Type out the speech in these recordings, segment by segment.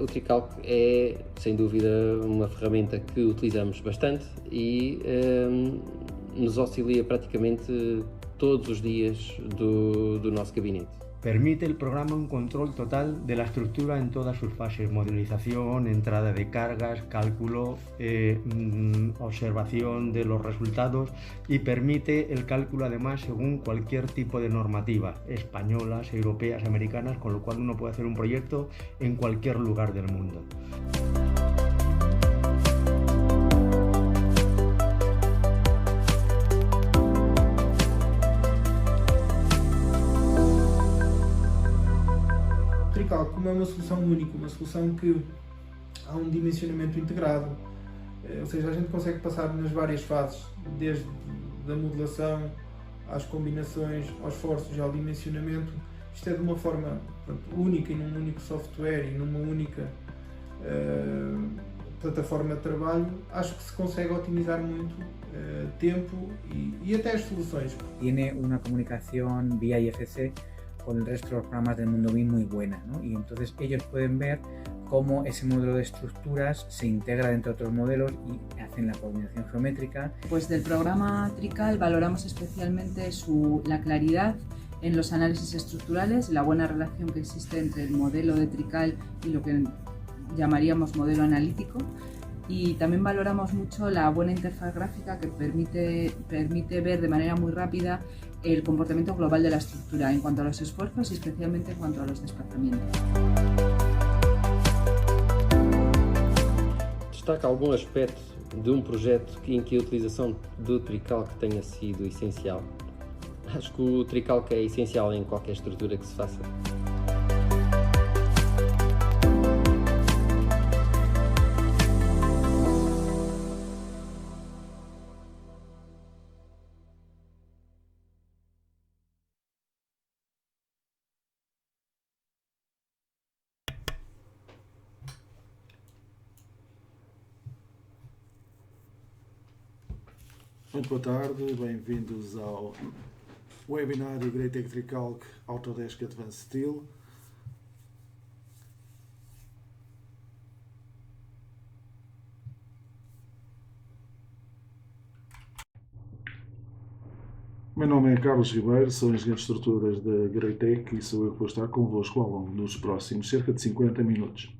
o Tricalc é, sem dúvida, uma ferramenta que utilizamos bastante e nos auxilia praticamente todos os dias do nosso gabinete. Permite el programa un control total de la estructura en todas sus fases: modelización, entrada de cargas, cálculo, observación de los resultados, y permite el cálculo además según cualquier tipo de normativa, españolas, europeas, americanas, con lo cual uno puede hacer un proyecto en cualquier lugar del mundo. Tricalc, como é uma solução única, uma solução que há um dimensionamento integrado, ou seja, a gente consegue passar nas várias fases, desde a modelação às combinações, aos esforços e ao dimensionamento. Isto é de uma forma, portanto, única e num único software e numa única plataforma de trabalho. Acho que se consegue otimizar muito tempo y até as soluções. Tiene una comunicación vía IFC con el resto de los programas del mundo BIM muy buena, ¿no? Y entonces ellos pueden ver cómo ese modelo de estructuras se integra dentro de otros modelos y hacen la coordinación geométrica. Pues del programa Trical valoramos especialmente la claridad en los análisis estructurales, la buena relación que existe entre el modelo de Trical y lo que llamaríamos modelo analítico, y también valoramos mucho la buena interfaz gráfica que permite ver de manera muy rápida el comportamiento global de la estructura en cuanto a los esfuerzos y especialmente en cuanto a los desplazamientos. Destaca algum aspecto de projeto em que a utilização do Tricalc tenha sido essencial? Acho que o Tricalc é essencial em qualquer estrutura que se faça. Muito boa tarde, bem-vindos ao webinário Greatec Tricalc Autodesk Advanced Steel. Meu nome é Carlos Ribeiro, sou engenheiro de estruturas da Greatec e sou eu que vou estar convosco ao longo dos próximos cerca de 50 minutos.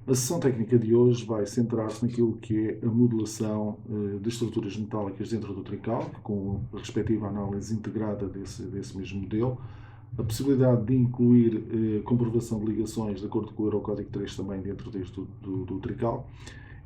A sessão técnica de hoje vai centrar-se naquilo que é a modelação de estruturas metálicas dentro do Tricalc, com a respectiva análise integrada desse mesmo modelo, a possibilidade de incluir comprovação de ligações de acordo com o Eurocódigo 3 também dentro do Tricalc,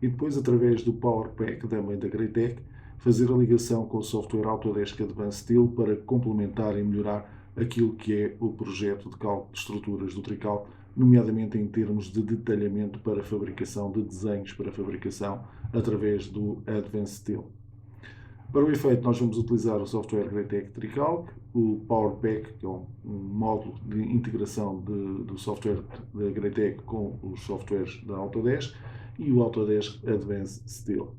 e depois, através do PowerPack também da Greatec, fazer a ligação com o software Autodesk Advanced Steel para complementar e melhorar aquilo que é o projeto de cálculo de estruturas do Tricalc, nomeadamente em termos de detalhamento para fabricação, de desenhos para fabricação, através do Advanced Steel. Para o efeito, nós vamos utilizar o software Greatec Tricalc, o PowerPack, que é um módulo de integração do software da Greatec com os softwares da Autodesk, e o Autodesk Advanced Steel.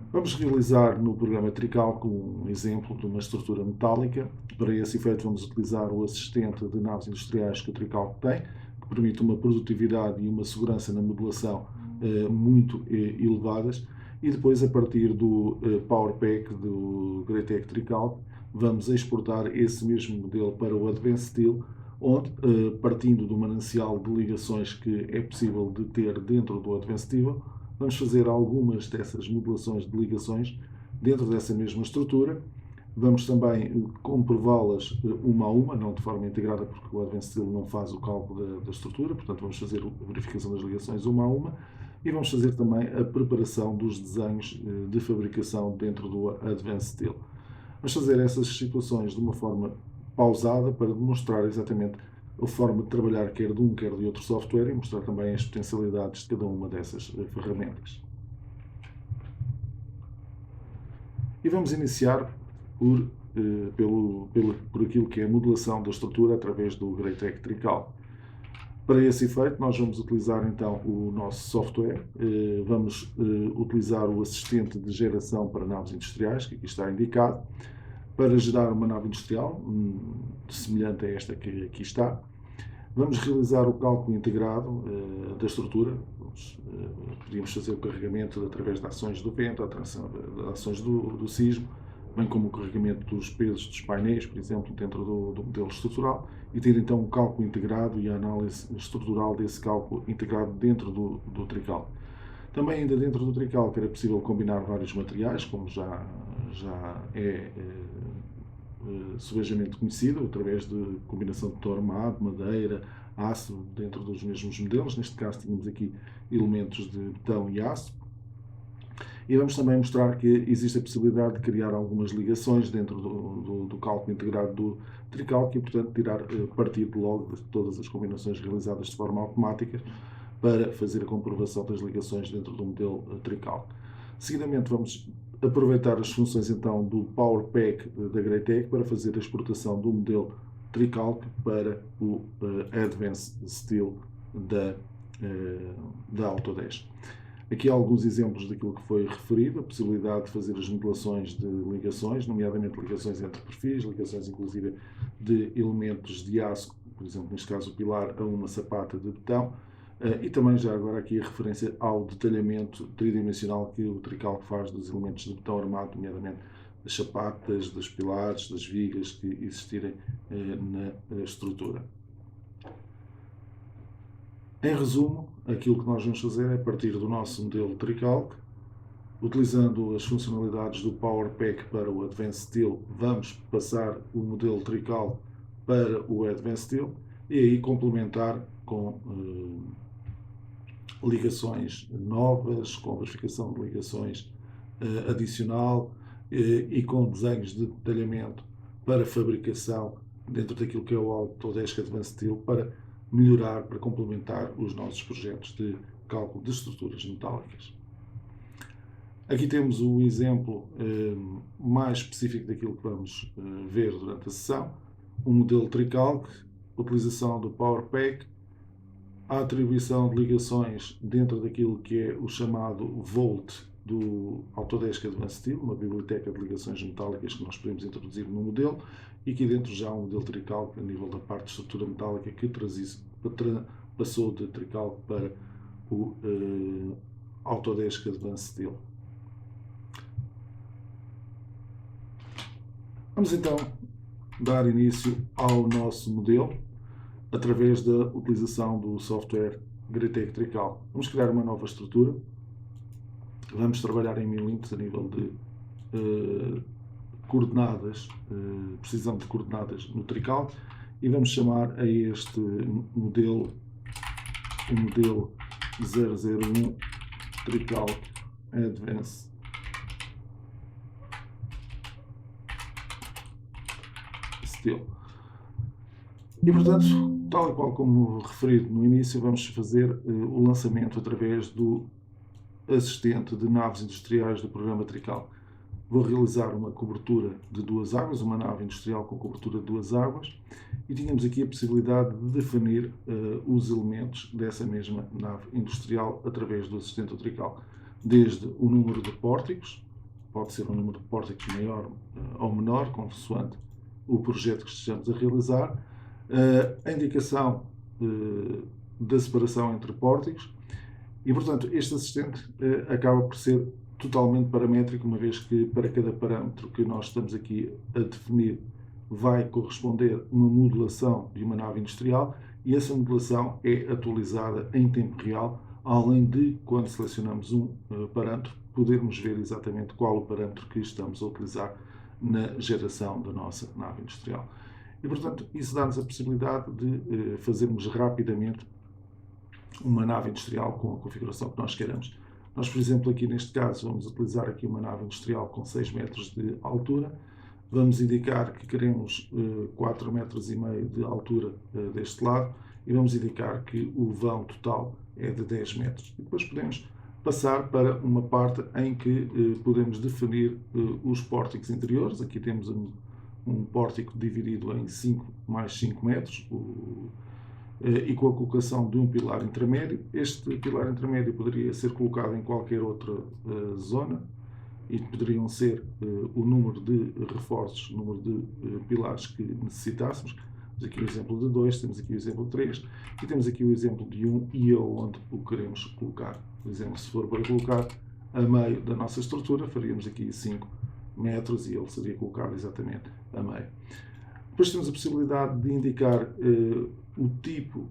Vamos realizar no programa Tricalc um exemplo de uma estrutura metálica. Para esse efeito vamos utilizar o assistente de naves industriais que o Tricalc tem, que permite uma produtividade e uma segurança na modelação muito elevadas, e depois, a partir do PowerPack do Greatec Tricalc, vamos exportar esse mesmo modelo para o Advanced Steel, onde, partindo do manancial de ligações que é possível de ter dentro do Advanced Steel, vamos fazer algumas dessas modelações de ligações dentro dessa mesma estrutura. Vamos também comprová-las uma a uma, não de forma integrada, porque o Advanced Steel não faz o cálculo da estrutura, portanto vamos fazer a verificação das ligações uma a uma, e vamos fazer também a preparação dos desenhos de fabricação dentro do Advanced Steel. Vamos fazer essas situações de uma forma pausada para demonstrar exatamente a forma de trabalhar quer de um quer de outro software e mostrar também as potencialidades de cada uma dessas ferramentas. E vamos iniciar por aquilo que é a modelação da estrutura através do Greatec Tricalc. Para esse efeito, nós vamos utilizar então o nosso software, vamos utilizar o assistente de geração para naves industriais, que aqui está indicado, para gerar uma nave industrial, semelhante a esta que aqui está. Vamos realizar o cálculo integrado da estrutura. Podíamos fazer o carregamento através de ações do vento, de ações do sismo, bem como o carregamento dos pesos dos painéis, por exemplo, dentro do modelo estrutural, e ter então um cálculo integrado e a análise estrutural desse cálculo integrado dentro do Tricalc. Também ainda dentro do Tricalc era possível combinar vários materiais, como já é subejamente conhecido, através de combinação de betão armado, madeira, aço, dentro dos mesmos modelos. Neste caso tínhamos aqui elementos de betão e aço. E vamos também mostrar que existe a possibilidade de criar algumas ligações dentro do cálculo integrado do Tricalc e, portanto, tirar partido logo de todas as combinações realizadas de forma automática para fazer a comprovação das ligações dentro do modelo Tricalc. Seguidamente vamos aproveitar as funções então do Power Pack da Greitec para fazer a exportação do modelo Tricalc para o Advanced Steel da Autodesk. Aqui há alguns exemplos daquilo que foi referido, a possibilidade de fazer as modelações de ligações, nomeadamente ligações entre perfis, ligações inclusive de elementos de aço, por exemplo, neste caso o pilar a uma sapata de betão, e também já agora aqui a referência ao detalhamento tridimensional que o Tricalc faz dos elementos de betão armado, nomeadamente das sapatas, dos pilares, das vigas que existirem na estrutura. Em resumo, aquilo que nós vamos fazer é, a partir do nosso modelo Tricalc, utilizando as funcionalidades do Power Pack para o Advanced Steel, vamos passar o modelo Tricalc para o Advanced Steel e aí complementar com ligações novas, com verificação de ligações adicional e com desenhos de detalhamento para fabricação dentro daquilo que é o Autodesk Advanced Steel para melhorar, para complementar os nossos projetos de cálculo de estruturas metálicas. Aqui temos o exemplo mais específico daquilo que vamos ver durante a sessão, o modelo Tricalc, utilização do Power Pack, a atribuição de ligações dentro daquilo que é o chamado Volt do Autodesk Advanced Steel, uma biblioteca de ligações metálicas que nós podemos introduzir no modelo, e aqui dentro já um modelo Tricalc a nível da parte de estrutura metálica que passou de Tricalc para o Autodesk Advanced Steel. Vamos então dar início ao nosso modelo através da utilização do software Greitec Tricalc. Vamos criar uma nova estrutura. Vamos trabalhar em milímetros a nível de coordenadas, precisão de coordenadas no Tricalc, e vamos chamar a este modelo o modelo 001 Tricalc Advanced Steel. E portanto, tal e qual como referido no início, vamos fazer o lançamento através do assistente de naves industriais do programa Tricalc. Vou realizar uma cobertura de 2 águas, uma nave industrial com cobertura de 2 águas, e tínhamos aqui a possibilidade de definir os elementos dessa mesma nave industrial através do assistente do Tricalc. Desde o número de pórticos, pode ser um número de pórticos maior ou menor, consoante o projeto que estejamos a realizar, a indicação da separação entre pórticos, e portanto este assistente acaba por ser totalmente paramétrico, uma vez que para cada parâmetro que nós estamos aqui a definir vai corresponder uma modulação de uma nave industrial, e essa modulação é atualizada em tempo real, além de, quando selecionamos um parâmetro, podermos ver exatamente qual o parâmetro que estamos a utilizar na geração da nossa nave industrial. E portanto isso dá-nos a possibilidade de fazermos rapidamente uma nave industrial com a configuração que nós queiramos. Nós, por exemplo, aqui neste caso, vamos utilizar aqui uma nave industrial com 6 metros de altura. Vamos indicar que queremos 4,5 metros de altura deste lado, e vamos indicar que o vão total é de 10 metros. E depois podemos passar para uma parte em que podemos definir os pórticos interiores. Aqui temos um pórtico dividido em 5 mais 5 metros, e com a colocação de um pilar intermédio. Este pilar intermédio poderia ser colocado em qualquer outra zona, e poderiam ser o número de reforços, o número de pilares que necessitássemos. Temos aqui o exemplo de 2, temos aqui o exemplo de 3 e temos aqui o exemplo de 1 e aonde o queremos colocar. Por exemplo, se for para colocar a meio da nossa estrutura, faríamos aqui 5 metros e ele seria colocado exatamente a meio. Depois temos a possibilidade de indicar o tipo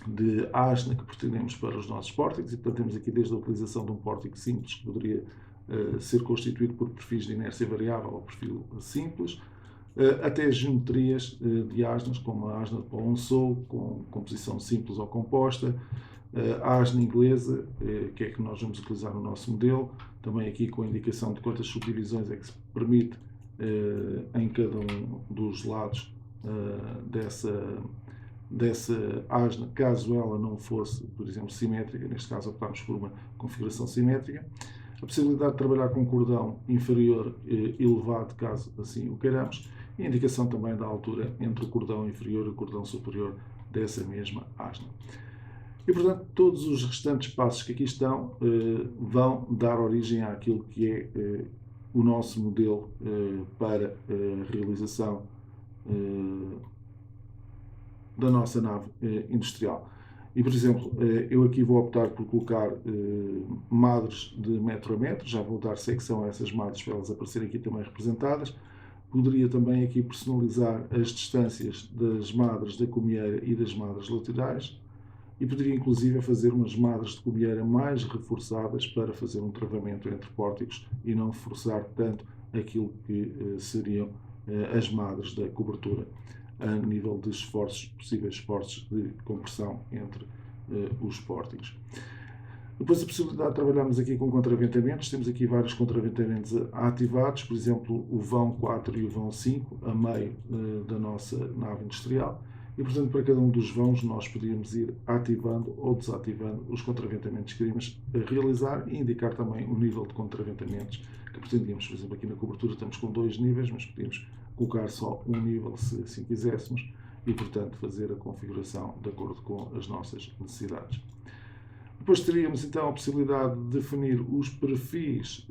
de asna que pretendemos para os nossos pórticos e, portanto, temos aqui desde a utilização de um pórtico simples que poderia ser constituído por perfis de inércia variável ou perfil simples, até geometrias de asnas, como a asna de Polonsou, com composição simples ou composta, a asna inglesa, que é que nós vamos utilizar no nosso modelo, também aqui com a indicação de quantas subdivisões é que se permite em cada um dos lados dessa asna, caso ela não fosse, por exemplo, simétrica. Neste caso optámos por uma configuração simétrica. A possibilidade de trabalhar com cordão inferior elevado, caso assim o queiramos, e a indicação também da altura entre o cordão inferior e o cordão superior dessa mesma asna. E, portanto, todos os restantes passos que aqui estão vão dar origem àquilo que é o nosso modelo para a realização da nossa nave industrial. E, por exemplo, eu aqui vou optar por colocar madres de metro a metro, já vou dar secção a essas madres para elas aparecerem aqui também representadas. Poderia também aqui personalizar as distâncias das madres da comieira e das madres laterais e poderia inclusive fazer umas madres de comieira mais reforçadas para fazer um travamento entre pórticos e não forçar tanto aquilo que seriam as madres da cobertura a nível de esforços, possíveis esforços de compressão entre os pórticos. Depois a possibilidade de trabalharmos aqui com contraventamentos, temos aqui vários contraventamentos ativados, por exemplo o vão 4 e o vão 5 a meio da nossa nave industrial e, portanto, para cada um dos vãos nós podíamos ir ativando ou desativando os contraventamentos que queríamos realizar e indicar também o nível de contraventamentos que pretendíamos. Por exemplo, aqui na cobertura estamos com 2 níveis, mas podíamos colocar só um nível se assim quiséssemos e, portanto, fazer a configuração de acordo com as nossas necessidades. Depois teríamos então a possibilidade de definir os perfis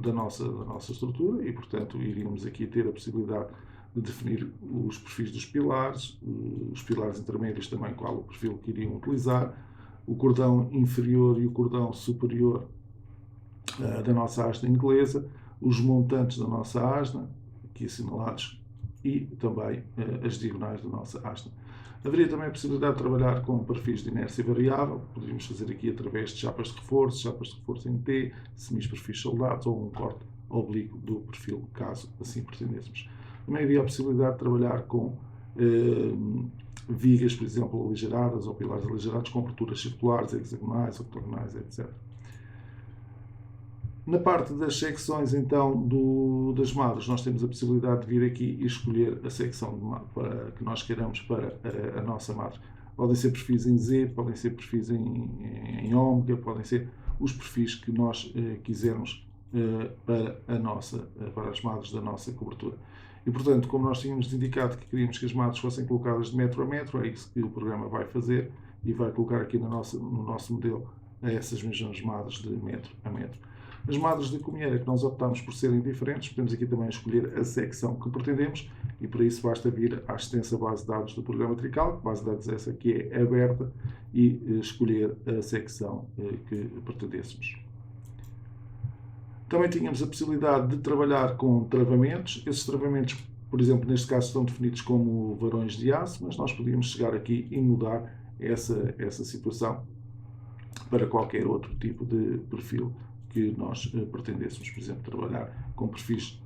da nossa estrutura e, portanto, iríamos aqui ter a possibilidade de definir os perfis dos pilares, os pilares intermédios também, qual o perfil que iriam utilizar, o cordão inferior e o cordão superior da nossa asna inglesa, os montantes da nossa asna, aqui assinalados, e também as diagonais da nossa asna. Haveria também a possibilidade de trabalhar com perfis de inércia variável, poderíamos fazer aqui através de chapas de reforço em T, semis-perfis soldados ou um corte oblíquo do perfil, caso assim pretendêssemos. Também havia a possibilidade de trabalhar com vigas, por exemplo, aligeradas ou pilares aligerados com aberturas circulares, hexagonais, octogonais, etc. Na parte das secções, então, das madres, nós temos a possibilidade de vir aqui e escolher a secção que nós queiramos para a nossa madre. Podem ser perfis em Z, podem ser perfis em ômega, podem ser os perfis que nós quisermos para as madres da nossa cobertura. E, portanto, como nós tínhamos indicado que queríamos que as madres fossem colocadas de metro a metro, é isso que o programa vai fazer e vai colocar aqui no nosso modelo essas mesmas madres de metro a metro. As madres de comieira que nós optamos por serem diferentes, podemos aqui também escolher a secção que pretendemos e para isso basta vir à extensa base de dados do programa Trical, base de dados essa que é aberta, e escolher a secção que pretendêssemos. Também tínhamos a possibilidade de trabalhar com travamentos. Esses travamentos, por exemplo, neste caso estão definidos como varões de aço, mas nós podíamos chegar aqui e mudar essa situação para qualquer outro tipo de perfil que nós pretendêssemos. Por exemplo, trabalhar com perfis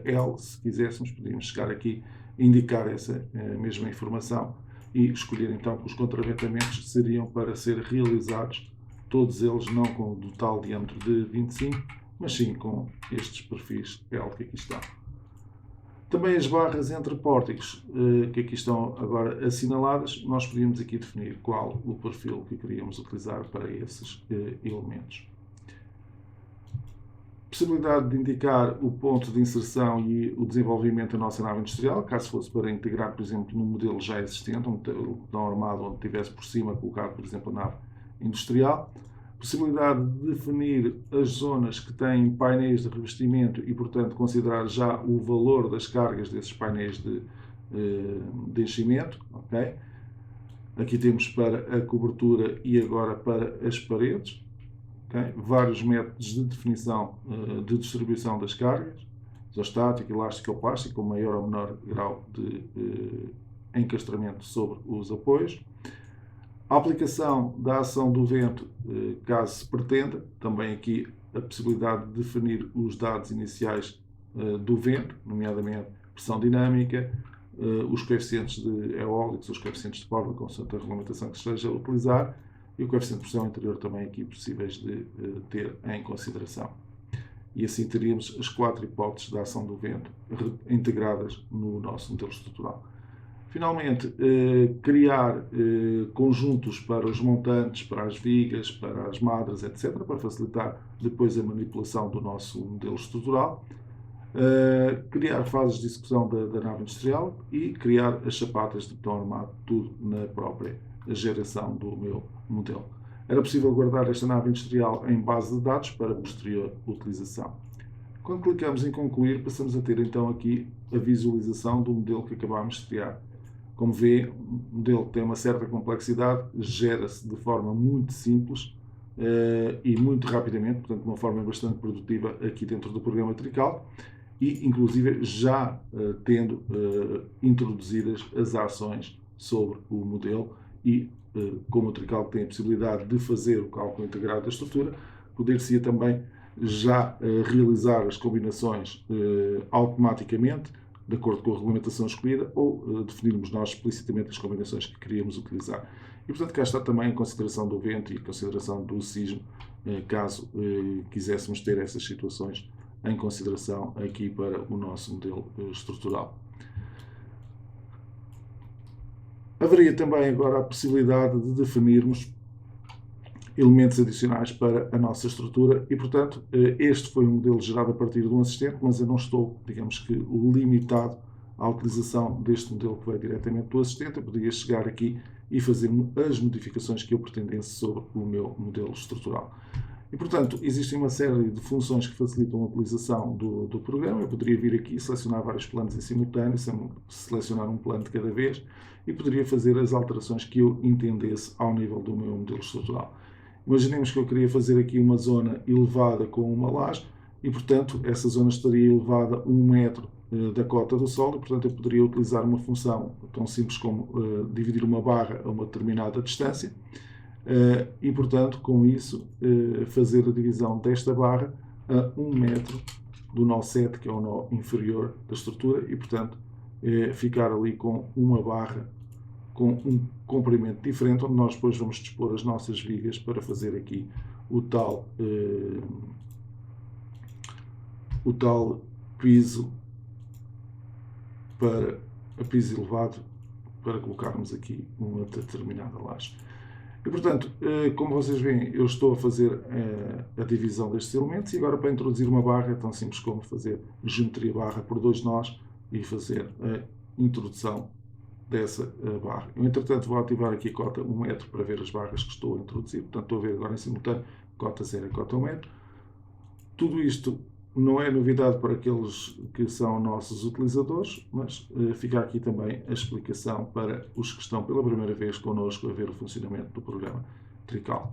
L, se quiséssemos, podíamos chegar aqui e indicar essa mesma informação e escolher então que os contraventamentos seriam para ser realizados, todos eles não com o total diâmetro de 25, mas sim com estes perfis L que aqui estão. Também as barras entre pórticos que aqui estão agora assinaladas, nós podíamos aqui definir qual o perfil que queríamos utilizar para esses elementos. Possibilidade de indicar o ponto de inserção e o desenvolvimento da nossa nave industrial, caso fosse para integrar, por exemplo, num modelo já existente, um modelo armado onde tivesse por cima colocado, por exemplo, a nave industrial. possibilidade de definir as zonas que têm painéis de revestimento e, portanto, considerar já o valor das cargas desses painéis de enchimento. Okay? Aqui temos para a cobertura e agora para as paredes. Okay? Vários métodos de definição de distribuição das cargas, isostática, elástica ou plástica, com maior ou menor grau de encastramento sobre os apoios. A aplicação da ação do vento, caso se pretenda, também aqui a possibilidade de definir os dados iniciais do vento, nomeadamente pressão dinâmica, os coeficientes de eólicos, os coeficientes de Power, consoante a regulamentação que se esteja a utilizar, e o coeficiente de pressão interior também aqui possíveis de ter em consideração. E assim teríamos as 4 hipóteses da ação do vento integradas no nosso modelo estrutural. Finalmente, criar conjuntos para os montantes, para as vigas, para as madres, etc., para facilitar depois a manipulação do nosso modelo estrutural. Criar fases de execução da nave industrial e criar as chapatas de betão armado, tudo na própria geração do meu modelo. Era possível guardar esta nave industrial em base de dados para posterior utilização. Quando clicamos em concluir, passamos a ter então aqui a visualização do modelo que acabámos de criar. Como vê, um modelo que tem uma certa complexidade, gera-se de forma muito simples e muito rapidamente, portanto de uma forma bastante produtiva aqui dentro do programa Trical, e inclusive já tendo introduzidas as ações sobre o modelo e como o Trical tem a possibilidade de fazer o cálculo integrado da estrutura, poder-se também já realizar as combinações automaticamente, de acordo com a regulamentação escolhida, ou definirmos nós explicitamente as combinações que queríamos utilizar. E, portanto, cá está também a consideração do vento e a consideração do sismo, caso quiséssemos ter essas situações em consideração aqui para o nosso modelo estrutural. Haveria também agora a possibilidade de definirmos elementos adicionais para a nossa estrutura e, portanto, este foi um modelo gerado a partir de um assistente, mas eu não estou, digamos que, limitado à utilização deste modelo que veio diretamente do assistente. Eu poderia chegar aqui e fazer as modificações que eu pretendesse sobre o meu modelo estrutural. E, portanto, existem uma série de funções que facilitam a utilização do programa. Eu poderia vir aqui e selecionar vários planos em simultâneo, selecionar um plano de cada vez e poderia fazer as alterações que eu entendesse ao nível do meu modelo estrutural. Imaginemos que eu queria fazer aqui uma zona elevada com uma laje e, portanto, essa zona estaria elevada 1 metro da cota do solo e, portanto, eu poderia utilizar uma função tão simples como dividir uma barra a uma determinada distância e, portanto, com isso, fazer a divisão desta barra a 1 metro do nó 7, que é o nó inferior da estrutura, e, portanto, ficar ali com uma barra com um comprimento diferente, onde nós depois vamos dispor as nossas vigas para fazer aqui o tal piso para a piso elevado para colocarmos aqui uma determinada laje. E, portanto, como vocês veem, eu estou a fazer a divisão destes elementos e agora para introduzir uma barra é tão simples como fazer geometria barra por 2 nós e fazer a introdução dessa barra. Eu, entretanto, vou ativar aqui a cota 1 metro para ver as barras que estou a introduzir. Portanto, estou a ver agora em simultâneo cota 0 e cota 1 metro. Tudo isto não é novidade para aqueles que são nossos utilizadores, mas fica aqui também a explicação para os que estão pela primeira vez connosco a ver o funcionamento do programa Trical.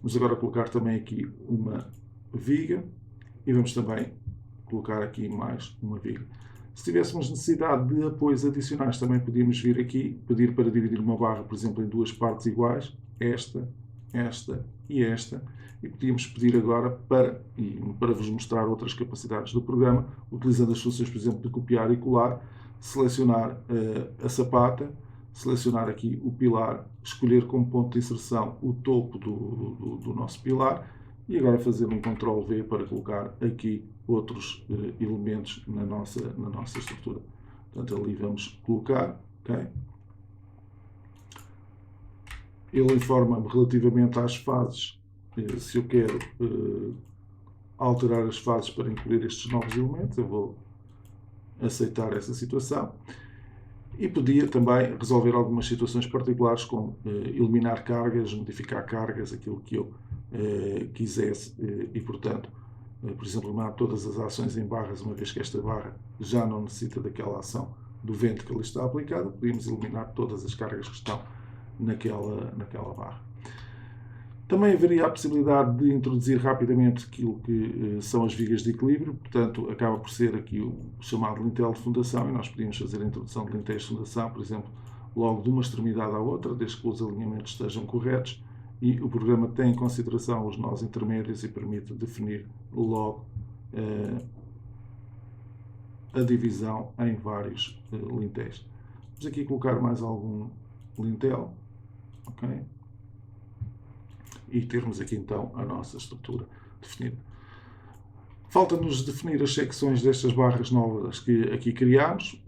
Vamos agora colocar também aqui uma viga e vamos também colocar aqui mais uma viga. Se tivéssemos necessidade de apoios adicionais, também podíamos vir aqui, pedir para dividir uma barra, por exemplo, em 2 partes iguais, esta, esta e esta, e podíamos pedir agora para vos mostrar outras capacidades do programa, utilizando as funções, por exemplo, de copiar e colar, selecionar a sapata, selecionar aqui o pilar, escolher como ponto de inserção o topo do nosso pilar, e agora fazer um Ctrl+V para colocar aqui outros elementos na nossa estrutura. Portanto, ali vamos colocar, ok? Ele informa-me relativamente às fases, se eu quero alterar as fases para incluir estes novos elementos, eu vou aceitar essa situação. E podia também resolver algumas situações particulares, como eliminar cargas, modificar cargas, aquilo que eu quisesse e, portanto, por exemplo, eliminar todas as ações em barras, uma vez que esta barra já não necessita daquela ação do vento que ali está aplicada, podíamos eliminar todas as cargas que estão naquela barra. Também haveria a possibilidade de introduzir rapidamente aquilo que são as vigas de equilíbrio, portanto, acaba por ser aqui o chamado lintel de fundação, e nós podíamos fazer a introdução de lintéis de fundação, por exemplo, logo de uma extremidade à outra, desde que os alinhamentos estejam corretos, e o programa tem em consideração os nós intermédios e permite definir logo a divisão em vários lintéis. Vamos aqui colocar mais algum lintel, ok? E termos aqui então a nossa estrutura definida. Falta-nos definir as secções destas barras novas que aqui criámos,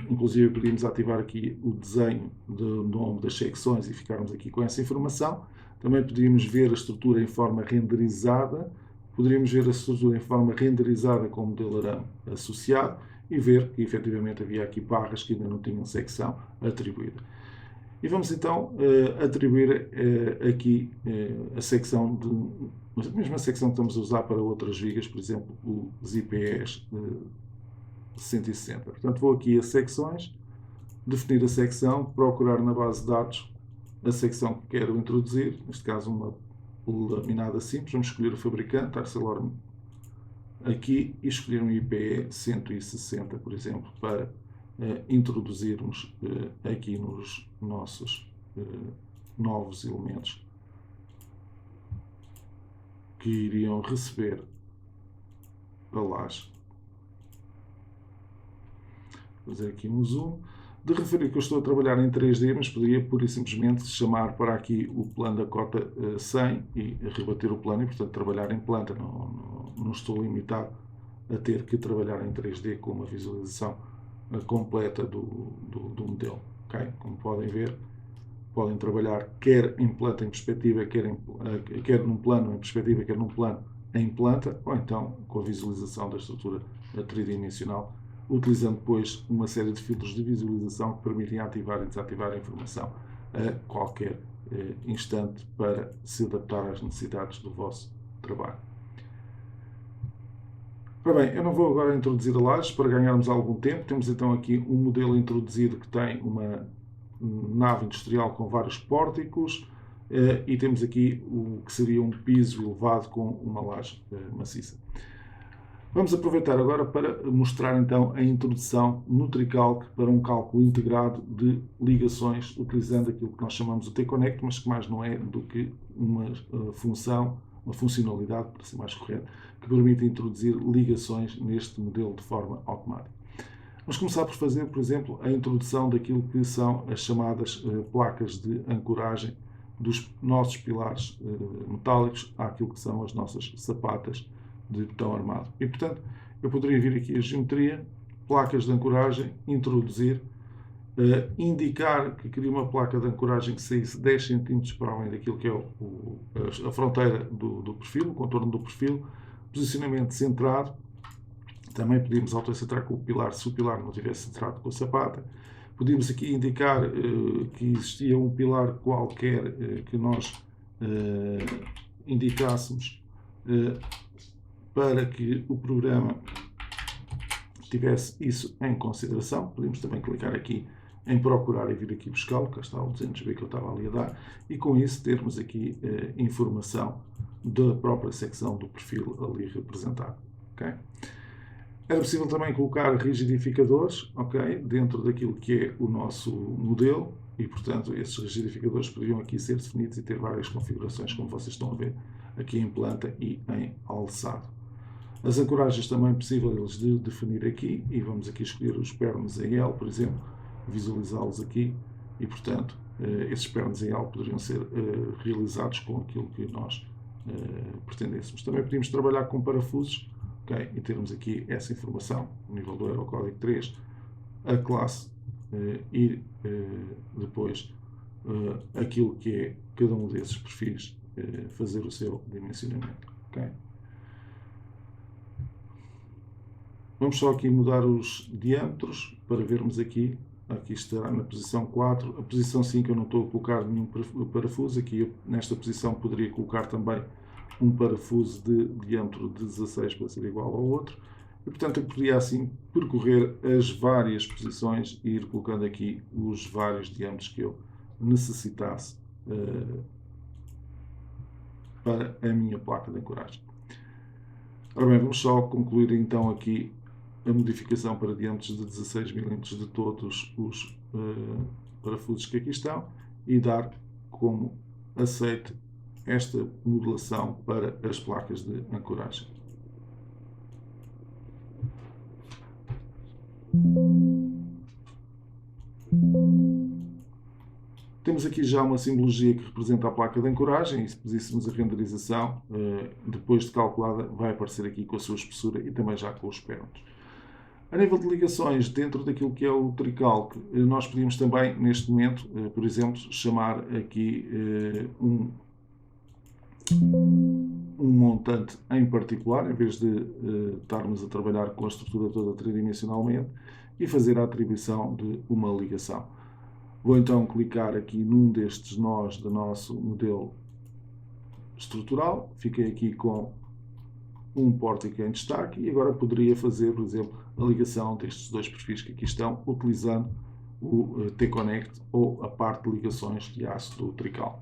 inclusive podíamos ativar aqui o desenho do nome das secções e ficarmos aqui com essa informação. Também podíamos ver a estrutura em forma renderizada, poderíamos ver a estrutura em forma renderizada com o modelo ARAM associado e ver que efetivamente havia aqui barras que ainda não tinham secção atribuída. E vamos então atribuir aqui a secção a mesma secção que estamos a usar para outras vigas, por exemplo, os IPEs 160. Portanto, vou aqui a secções, definir a secção, procurar na base de dados a secção que quero introduzir, neste caso uma laminada simples, vamos escolher o fabricante, ArcelorMittal, aqui, e escolher um IPE 160, por exemplo, para introduzirmos aqui nos nossos novos elementos que iriam receber a laje. Vou fazer aqui um zoom. De referir que eu estou a trabalhar em 3D, mas poderia pura e simplesmente chamar para aqui o plano da cota 100 e rebater o plano e, portanto, trabalhar em planta. Não estou limitado a ter que trabalhar em 3D com uma visualização completa do modelo. Okay? Como podem ver, podem trabalhar quer em planta em perspectiva, quer num plano em perspectiva, quer num plano em planta, ou então com a visualização da estrutura tridimensional, utilizando depois uma série de filtros de visualização que permitem ativar e desativar a informação a qualquer instante para se adaptar às necessidades do vosso trabalho. Ora bem, eu não vou agora introduzir a laje para ganharmos algum tempo. Temos então aqui um modelo introduzido que tem uma nave industrial com vários pórticos e temos aqui o que seria um piso elevado com uma laje maciça. Vamos aproveitar agora para mostrar então a introdução no TriCalc para um cálculo integrado de ligações utilizando aquilo que nós chamamos de T-Connect, mas que mais não é do que uma função, uma funcionalidade, para ser mais correto, que permite introduzir ligações neste modelo de forma automática. Vamos começar por fazer, por exemplo, a introdução daquilo que são as chamadas placas de ancoragem dos nossos pilares metálicos àquilo que são as nossas sapatas de betão armado. E, portanto, eu poderia vir aqui a geometria, placas de ancoragem, introduzir, indicar que queria uma placa de ancoragem que saísse 10 cm para além daquilo que é a fronteira do perfil, o contorno do perfil, posicionamento centrado. Também podíamos autocentrar com o pilar, se o pilar não estivesse centrado com a sapata. Podíamos aqui indicar que existia um pilar qualquer que nós indicássemos para que o programa tivesse isso em consideração. Podemos também clicar aqui em procurar e vir aqui buscá-lo, cá está o 200B que eu estava ali a dar, e com isso termos aqui informação da própria secção do perfil ali representado. Okay? Era possível também colocar rigidificadores, okay, dentro daquilo que é o nosso modelo e, portanto, esses rigidificadores poderiam aqui ser definidos e ter várias configurações, como vocês estão a ver aqui em planta e em alçado. As ancoragens também é possível de definir aqui e vamos aqui escolher os pernos em L, por exemplo, visualizá-los aqui e, portanto, esses pernos em L poderiam ser realizados com aquilo que nós pretendêssemos. Também podíamos trabalhar com parafusos, okay, e termos aqui essa informação, no nível do Eurocódigo 3, a classe e depois aquilo que é cada um desses perfis, fazer o seu dimensionamento. Okay? Vamos só aqui mudar os diâmetros para vermos aqui aqui estará na posição 4. A posição 5 eu não estou a colocar nenhum parafuso. Aqui nesta posição poderia colocar também um parafuso de diâmetro de 16 para ser igual ao outro. E, portanto, eu poderia assim percorrer as várias posições e ir colocando aqui os vários diâmetros que eu necessitasse para a minha placa de ancoragem. Ora bem, vamos só concluir então aqui a modificação para diâmetros de 16 mm de todos os parafusos que aqui estão e dar como aceite esta modulação para as placas de ancoragem. Temos aqui já uma simbologia que representa a placa de ancoragem e se fizéssemos a renderização, depois de calculada, vai aparecer aqui com a sua espessura e também já com os parâmetros. A nível de ligações, dentro daquilo que é o tricalque, nós podíamos também, neste momento, por exemplo, chamar aqui um montante em particular, em vez de estarmos a trabalhar com a estrutura toda tridimensionalmente, e fazer a atribuição de uma ligação. Vou então clicar aqui num destes nós do nosso modelo estrutural, fiquei aqui com um pórtico em destaque e agora poderia fazer, por exemplo, a ligação destes dois perfis que aqui estão, utilizando o T-Connect ou a parte de ligações de aço do trical.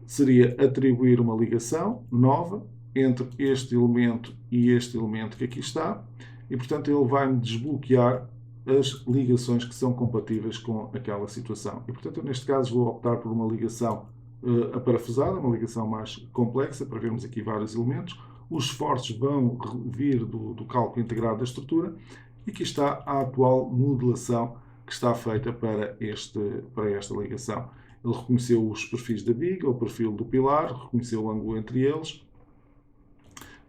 Seria atribuir uma ligação nova entre este elemento e este elemento que aqui está e, portanto, ele vai-me desbloquear as ligações que são compatíveis com aquela situação. E, portanto, eu, neste caso, vou optar por uma ligação aparafusada, uma ligação mais complexa, para vermos aqui vários elementos. Os esforços vão vir do cálculo integrado da estrutura e aqui está a atual modelação que está feita para esta ligação. Ele reconheceu os perfis da biga, o perfil do pilar, reconheceu o ângulo entre eles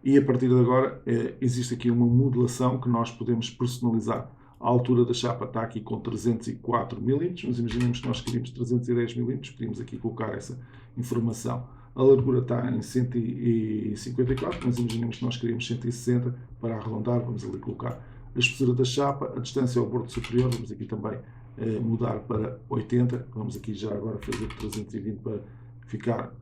e, a partir de agora, existe aqui uma modelação que nós podemos personalizar. A altura da chapa está aqui com 304 mm, mas imaginemos que nós queríamos 310 mm, podíamos aqui colocar essa informação. A largura está em 154, mas imaginemos que nós queríamos 160, para arredondar, vamos ali colocar a espessura da chapa, a distância ao bordo superior, vamos aqui também mudar para 80, vamos aqui já agora fazer 320 para ficar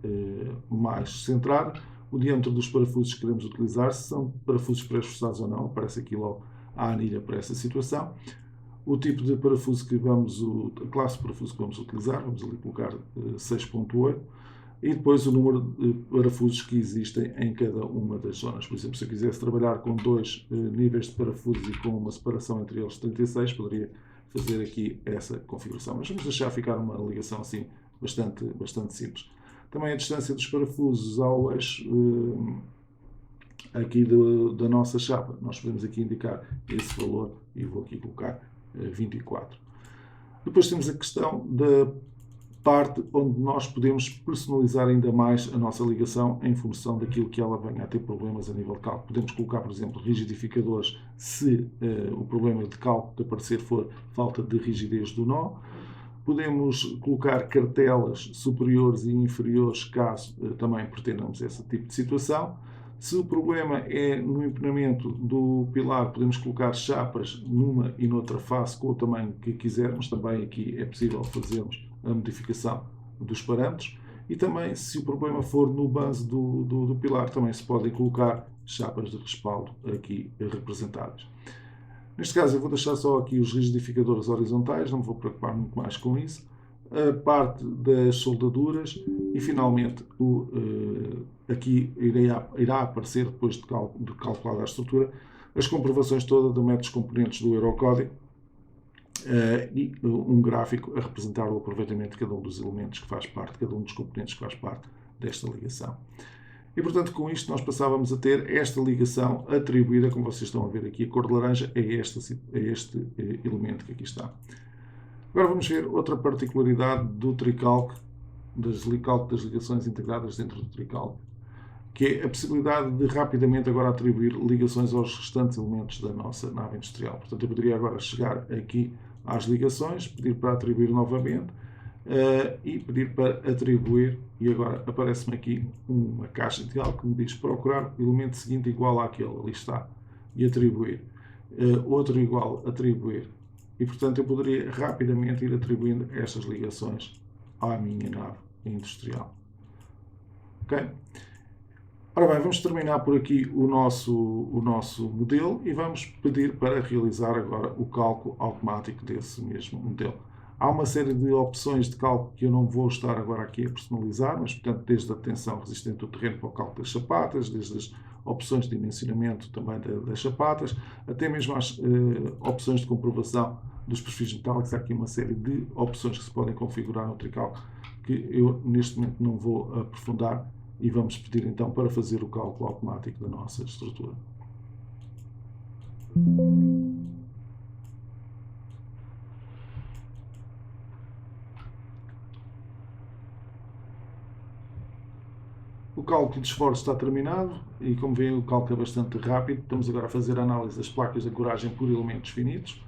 mais centrado. O diâmetro dos parafusos que queremos utilizar, se são parafusos pré-esforçados ou não, aparece aqui logo a anilha para essa situação. O tipo de parafuso que a classe de parafuso que vamos utilizar, vamos ali colocar 6.8 e depois o número de parafusos que existem em cada uma das zonas. Por exemplo, se eu quisesse trabalhar com dois níveis de parafusos e com uma separação entre eles de 36, poderia fazer aqui essa configuração. Mas vamos deixar ficar uma ligação assim bastante simples. Também a distância dos parafusos ao eixo aqui da nossa chapa. Nós podemos aqui indicar esse valor e vou aqui colocar 24. Depois temos a questão da parte onde nós podemos personalizar ainda mais a nossa ligação em função daquilo que ela venha a ter problemas a nível de cálculo. Podemos colocar, por exemplo, rigidificadores se o problema de cálculo que aparecer for falta de rigidez do nó. Podemos colocar cartelas superiores e inferiores caso também pretendamos esse tipo de situação. Se o problema é no empenamento do pilar, podemos colocar chapas numa e noutra face com o tamanho que quisermos. Também aqui é possível fazermos a modificação dos parâmetros. E também, se o problema for no banzo do pilar, também se podem colocar chapas de respaldo aqui representadas. Neste caso, eu vou deixar só aqui os rigidificadores horizontais, não me vou preocupar muito mais com isso. A parte das soldaduras e, finalmente, aqui irá aparecer, depois de calculada a estrutura, as comprovações todas do método dos componentes do Eurocódigo e um gráfico a representar o aproveitamento de cada um dos elementos que faz parte, cada um dos componentes que faz parte desta ligação. E, portanto, com isto nós passávamos a ter esta ligação atribuída, como vocês estão a ver aqui, a cor de laranja, a este elemento que aqui está. Agora vamos ver outra particularidade do tricalque, das ligações integradas dentro do tricalque, que é a possibilidade de rapidamente agora atribuir ligações aos restantes elementos da nossa nave industrial. Portanto, eu poderia agora chegar aqui às ligações, pedir para atribuir novamente e pedir para atribuir, e agora aparece-me aqui uma caixa de diálogo que me diz procurar o elemento seguinte igual àquele, ali está, e atribuir. Outro igual, atribuir. e, portanto, eu poderia rapidamente ir atribuindo estas ligações à minha nave industrial. Ok? Ora bem, vamos terminar por aqui o nosso modelo e vamos pedir para realizar agora o cálculo automático desse mesmo modelo. Há uma série de opções de cálculo que eu não vou estar agora aqui a personalizar, mas, portanto, desde a tensão resistente do terreno para o cálculo das chapatas, desde as opções de dimensionamento também das chapatas, até mesmo as opções de comprovação dos perfis metálicos. Há aqui uma série de opções que se podem configurar no Tricalc que eu, neste momento, não vou aprofundar. E vamos pedir então para fazer o cálculo automático da nossa estrutura. O cálculo de esforço está terminado e, como veem, o cálculo é bastante rápido. Estamos agora a fazer a análise das placas de ancoragem por elementos finitos.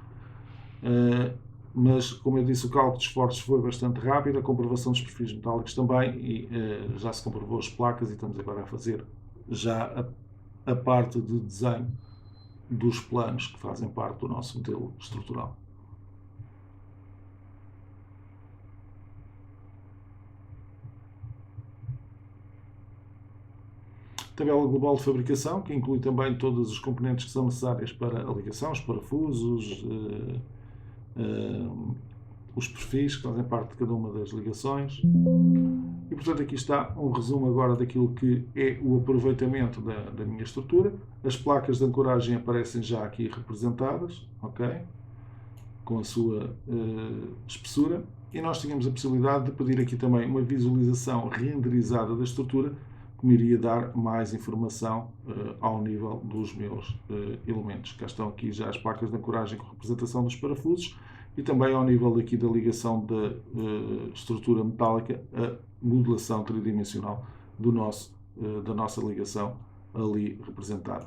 Mas, como eu disse, o cálculo de esforços foi bastante rápido, a comprovação dos perfis metálicos também, e já se comprovou as placas e estamos agora a fazer já a parte de desenho dos planos que fazem parte do nosso modelo estrutural. Tabela global de fabricação, que inclui também todos os componentes que são necessários para a ligação, os parafusos, os perfis que fazem parte de cada uma das ligações. E, portanto, aqui está um resumo agora daquilo que é o aproveitamento da minha estrutura. As placas de ancoragem aparecem já aqui representadas, ok? Com a sua espessura. E nós tínhamos a possibilidade de pedir aqui também uma visualização renderizada da estrutura, que me iria dar mais informação ao nível dos meus elementos. Cá estão aqui já as placas de ancoragem com representação dos parafusos e também ao nível aqui da ligação da estrutura metálica, a modelação tridimensional da nossa ligação ali representada.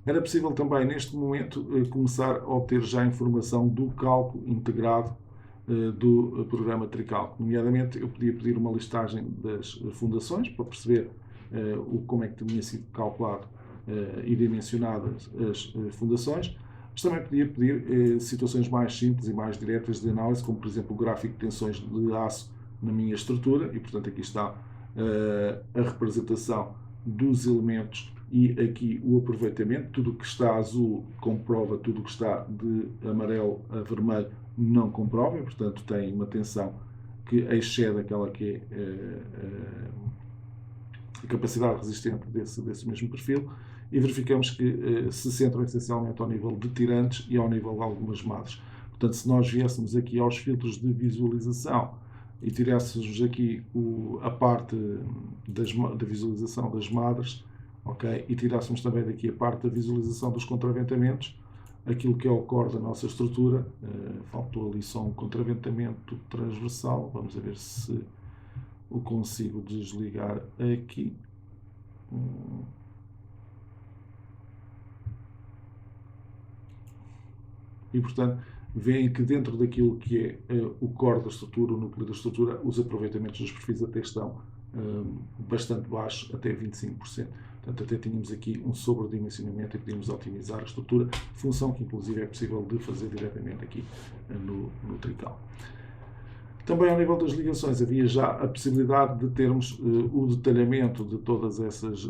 Era possível também, neste momento, começar a obter já informação do cálculo integrado do programa Tricalc. Nomeadamente, eu podia pedir uma listagem das fundações para perceber como é que tinha sido calculado e dimensionadas as fundações, mas também podia pedir situações mais simples e mais diretas de análise, como por exemplo o gráfico de tensões de aço na minha estrutura, e portanto aqui está a representação dos elementos e aqui o aproveitamento. Tudo o que está azul comprova, tudo o que está de amarelo a vermelho não comprova, e portanto tem uma tensão que excede aquela que é a capacidade resistente desse mesmo perfil, e verificamos que se centram essencialmente ao nível de tirantes e ao nível de algumas madres. Portanto, se nós viéssemos aqui aos filtros de visualização e tirássemos aqui a parte da visualização das madres, okay, e tirássemos também daqui a parte da visualização dos contraventamentos, aquilo que é o core da nossa estrutura, faltou ali só um contraventamento transversal. Vamos ver se o consigo desligar aqui. E, portanto, veem que dentro daquilo que é o core da estrutura, o núcleo da estrutura, os aproveitamentos dos perfis até estão bastante baixos, até 25%. Portanto, até tínhamos aqui um sobredimensionamento e podíamos otimizar a estrutura, função que inclusive é possível de fazer diretamente aqui no Tricalc. Também ao nível das ligações havia já a possibilidade de termos o detalhamento de todas essas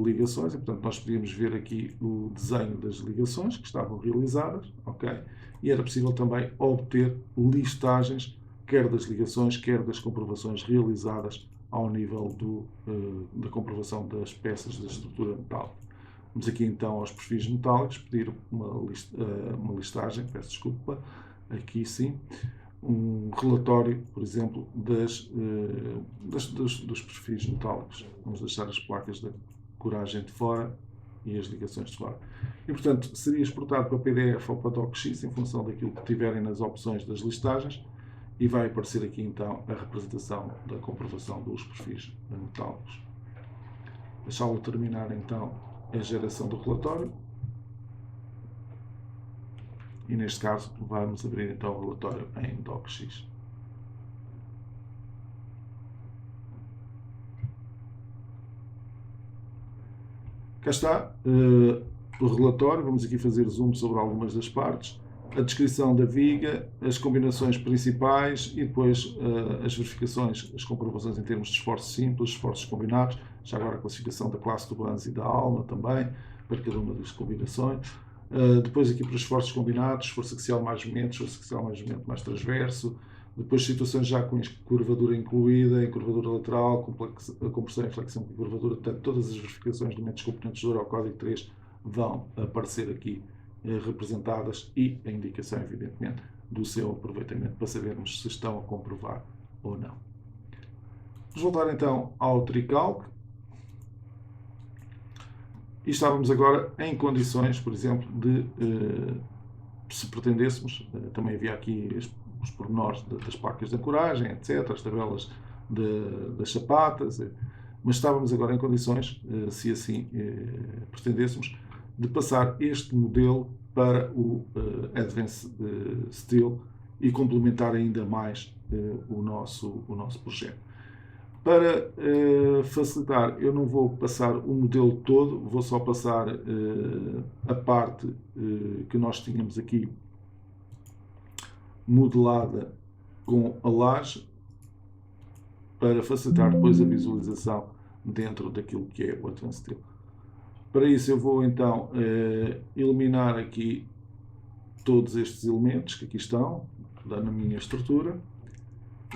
ligações, e portanto nós podíamos ver aqui o desenho das ligações que estavam realizadas, ok? E era possível também obter listagens, quer das ligações, quer das comprovações realizadas ao nível da comprovação das peças da estrutura metálica. Vamos aqui então aos perfis metálicos, pedir uma listagem, peço desculpa, aqui sim, um relatório, por exemplo, dos perfis metálicos. Vamos deixar as placas da coragem de fora e as ligações de fora. E, portanto, seria exportado para PDF ou para DocX em função daquilo que tiverem nas opções das listagens, e vai aparecer aqui então a representação da comprovação dos perfis metálicos. Deixá-lo terminar então a geração do relatório. E neste caso vamos abrir então o relatório em DocX. Cá está o relatório. Vamos aqui fazer zoom sobre algumas das partes. a descrição da viga, as combinações principais e depois as verificações, as comprovações em termos de esforços simples, esforços combinados, já agora a classificação da classe do Banz e da Alma também, para cada uma das combinações. Depois aqui para os esforços combinados, esforço axial mais movimento, esforço axial mais movimento mais transverso, depois situações já com curvadura incluída, em curvadura lateral, compressão e flexão com curvadura, portanto todas as verificações de elementos componentes do Eurocódigo 3 vão aparecer aqui representadas e a indicação, evidentemente, do seu aproveitamento para sabermos se estão a comprovar ou não. Vamos voltar então ao TriCalc. E estávamos agora em condições, por exemplo, de, se pretendêssemos, também havia aqui os pormenores das placas de ancoragem, etc., as tabelas das sapatas, mas estávamos agora em condições, se assim pretendêssemos, de passar este modelo para o Advanced Steel e complementar ainda mais o nosso projeto. Para facilitar, eu não vou passar o modelo todo, vou só passar a parte que nós tínhamos aqui modelada com a laje, para facilitar depois a visualização dentro daquilo que é o Advanced Steel. Para isso eu vou então eliminar aqui todos estes elementos que aqui estão, na minha estrutura.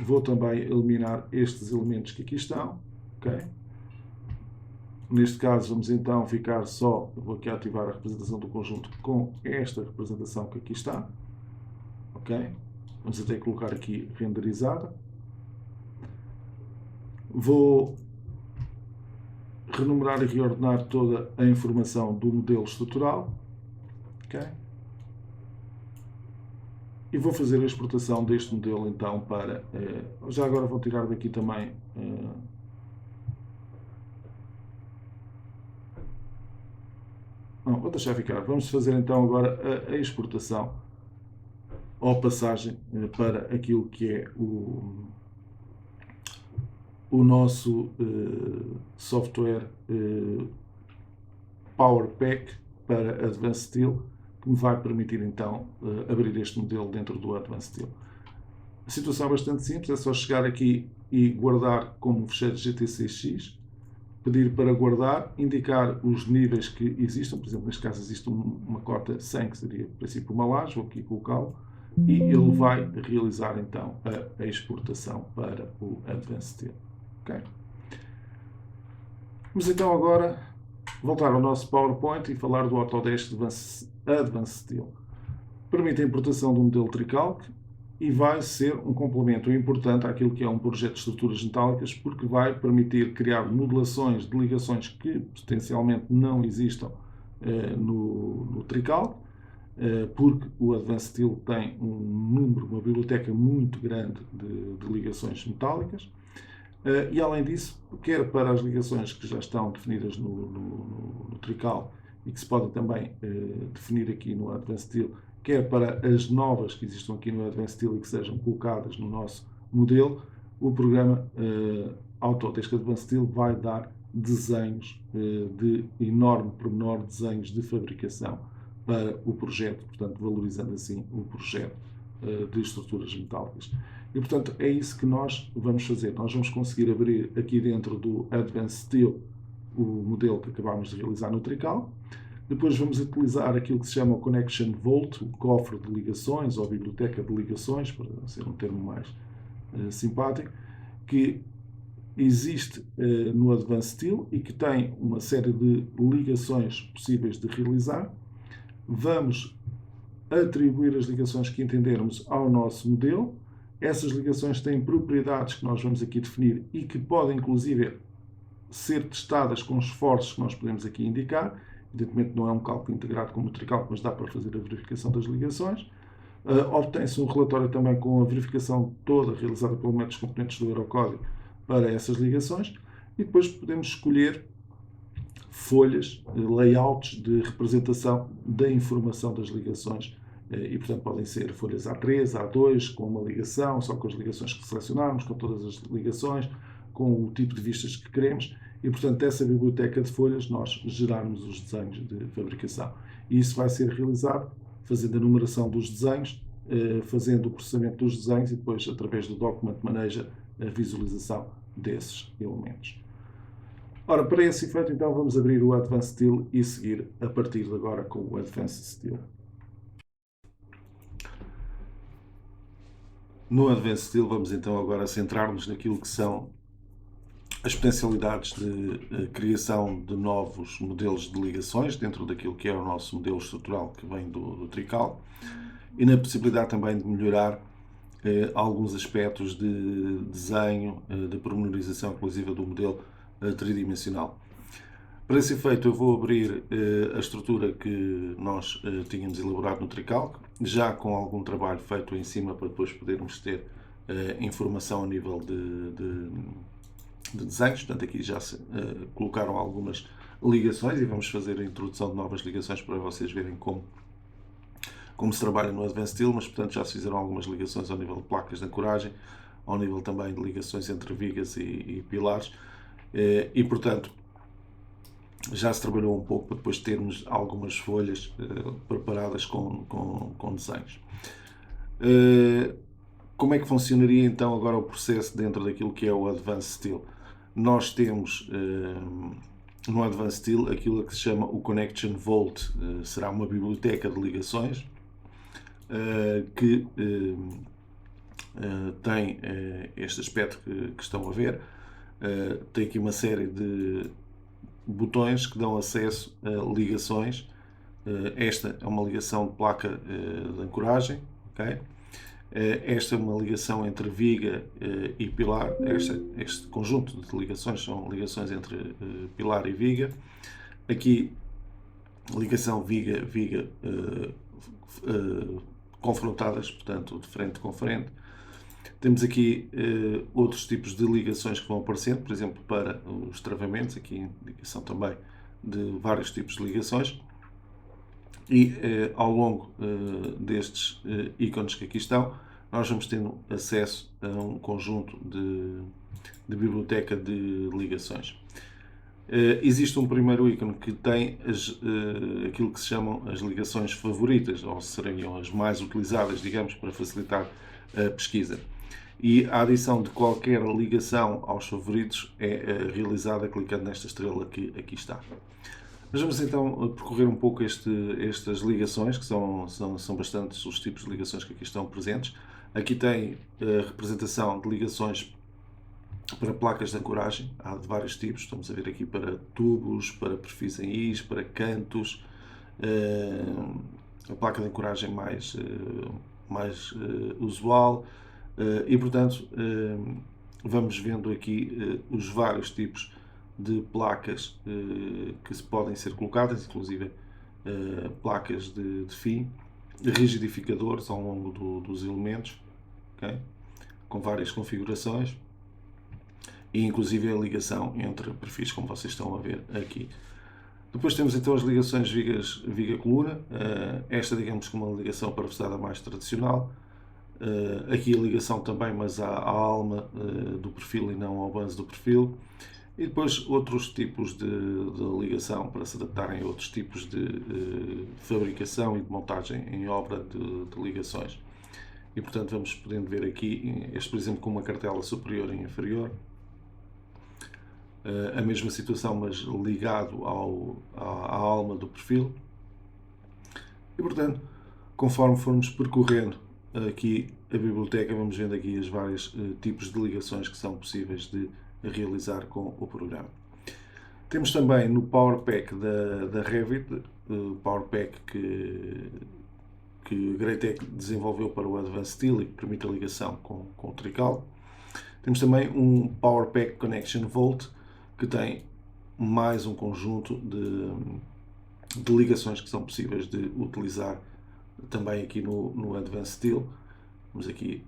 Vou também eliminar estes elementos que aqui estão, ok? Neste caso vamos então ficar só, vou aqui ativar a representação do conjunto com esta representação que aqui está, ok? Vamos até colocar aqui renderizada. Vou renumerar e reordenar toda a informação do modelo estrutural, ok? E vou fazer a exportação deste modelo então para... já agora vou tirar daqui também... não, vou deixar ficar. Vamos fazer então agora a exportação ou passagem para aquilo que é o nosso software Power Pack para Advanced Steel, que me vai permitir então abrir este modelo dentro do Advanced Steel. A situação é bastante simples, é só chegar aqui e guardar como fecheiro GTCX, pedir para guardar, indicar os níveis que existam, por exemplo, neste caso existe uma cota 100, que seria, a princípio, uma laje, vou aqui colocá-lo, e ele vai realizar então a exportação para o Advanced Steel. Okay? Vamos então agora voltar ao nosso PowerPoint e falar do Autodesk Advanced Steel. Permite a importação do modelo TriCalc e vai ser um complemento importante àquilo que é um projeto de estruturas metálicas, porque vai permitir criar modelações de ligações que potencialmente não existam no TriCalc, porque o Advanced Steel tem uma biblioteca muito grande de ligações metálicas. E além disso, quer para as ligações que já estão definidas no TriCalc e que se podem também definir aqui no Advanced Steel, quer para as novas que existam aqui no Advanced Steel e que sejam colocadas no nosso modelo, o programa Autodesk Advanced Steel vai dar desenhos de enorme pormenor, desenhos de fabricação para o projeto, portanto valorizando assim o projeto de estruturas metálicas. E portanto é isso que nós vamos fazer. Nós vamos conseguir abrir aqui dentro do Advanced Steel o modelo que acabámos de realizar no TriCalc. Depois vamos utilizar aquilo que se chama o Connection Vault, o cofre de ligações ou biblioteca de ligações, para ser um termo mais simpático, que existe no Advanced Steel e que tem uma série de ligações possíveis de realizar. Vamos atribuir as ligações que entendermos ao nosso modelo. Essas ligações têm propriedades que nós vamos aqui definir e que podem, inclusive, ser testadas com esforços que nós podemos aqui indicar. Evidentemente não é um cálculo integrado como o TriCalc, mas dá para fazer a verificação das ligações. Obtém-se um relatório também com a verificação toda realizada por elementos componentes do Eurocódigo para essas ligações. E depois podemos escolher folhas, layouts de representação da informação das ligações. E, portanto, podem ser folhas A3, A2, com uma ligação, só com as ligações que selecionarmos, com todas as ligações, com o tipo de vistas que queremos. E, portanto, dessa biblioteca de folhas nós gerarmos os desenhos de fabricação. E isso vai ser realizado fazendo a numeração dos desenhos, fazendo o processamento dos desenhos e depois, através do Document Manager, a visualização desses elementos. Ora, para esse efeito, então, vamos abrir o Advanced Steel e seguir a partir de agora com o Advanced Steel. No Advanced Steel, vamos então agora centrar-nos naquilo que são as potencialidades de criação de novos modelos de ligações dentro daquilo que é o nosso modelo estrutural que vem do Trical, e na possibilidade também de melhorar alguns aspectos de desenho, de pormenorização inclusive do modelo tridimensional. Para esse efeito, eu vou abrir a estrutura que nós tínhamos elaborado no Trical, já com algum trabalho feito em cima para depois podermos ter informação a nível de desenhos. Portanto, aqui já se colocaram algumas ligações e vamos fazer a introdução de novas ligações para vocês verem como se trabalha no Advanced Steel, mas portanto já se fizeram algumas ligações ao nível de placas de ancoragem, ao nível também de ligações entre vigas e pilares, e portanto já se trabalhou um pouco para depois termos algumas folhas preparadas com desenhos. Como é que funcionaria então agora o processo dentro daquilo que é o Advanced Steel? Nós temos no Advanced Steel aquilo que se chama o Connection Vault, será uma biblioteca de ligações que tem este aspecto que estão a ver. Tem aqui uma série de botões que dão acesso a ligações. Esta é uma ligação de placa de ancoragem, ok? Esta é uma ligação entre viga e pilar. Este conjunto de ligações são ligações entre pilar e viga. Aqui, ligação viga confrontadas, portanto, de frente com frente. Temos aqui outros tipos de ligações que vão aparecendo, por exemplo, para os travamentos, aqui indicação também de vários tipos de ligações. E ao longo destes ícones que aqui estão, nós vamos tendo acesso a um conjunto de biblioteca de ligações. Existe um primeiro ícone que tem aquilo que se chamam as ligações favoritas, ou seriam as mais utilizadas, digamos, para facilitar a pesquisa. E a adição de qualquer ligação aos favoritos é realizada clicando nesta estrela que aqui está. Mas vamos então percorrer um pouco estas ligações, que são bastantes os tipos de ligações que aqui estão presentes. Aqui tem a representação de ligações para placas de ancoragem, há de vários tipos, estamos a ver aqui para tubos, para perfis em is, para cantos, a placa de ancoragem mais usual, e portanto vamos vendo aqui os vários tipos de placas que se podem ser colocadas, inclusive placas de fim, rigidificadores ao longo dos elementos, okay? Com várias configurações, e inclusive a ligação entre perfis, como vocês estão a ver aqui. Depois temos então as ligações viga-coluna, esta digamos como uma ligação parafusada mais tradicional, aqui a ligação também, mas à alma do perfil e não ao banzo do perfil, e depois outros tipos de ligação para se adaptarem a outros tipos de fabricação e de montagem em obra de ligações. E portanto vamos podendo ver aqui, este por exemplo com uma cartela superior e inferior, a mesma situação mas ligado à alma do perfil. E portanto, conforme formos percorrendo aqui a biblioteca, vamos vendo aqui os vários tipos de ligações que são possíveis de realizar com o programa. Temos também no PowerPack da Revit, o PowerPack que a Greitec desenvolveu para o Advanced Steel e que permite a ligação com o Trical. Temos também um PowerPack Connection Vault que tem mais um conjunto de ligações que são possíveis de utilizar também aqui no Advanced Steel. Vamos aqui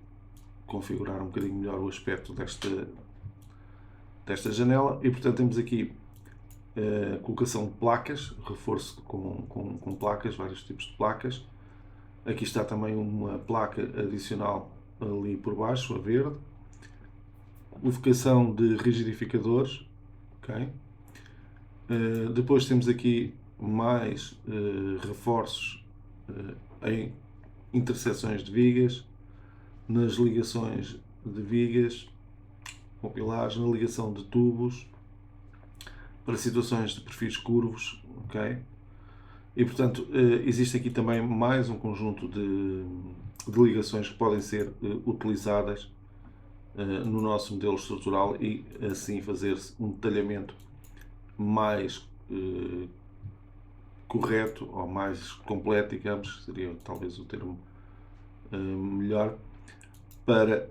configurar um bocadinho melhor o aspecto desta janela e portanto temos aqui a colocação de placas, reforço com placas, vários tipos de placas. Aqui está também uma placa adicional ali por baixo, a verde. Colocação de rigidificadores, ok? Depois temos aqui mais reforços em interseções de vigas, nas ligações de vigas com pilares, na ligação de tubos, para situações de perfis curvos, ok? E portanto existe aqui também mais um conjunto de ligações que podem ser utilizadas no nosso modelo estrutural e assim fazer-se um detalhamento mais correto ou mais completo, digamos, seria talvez o termo melhor, para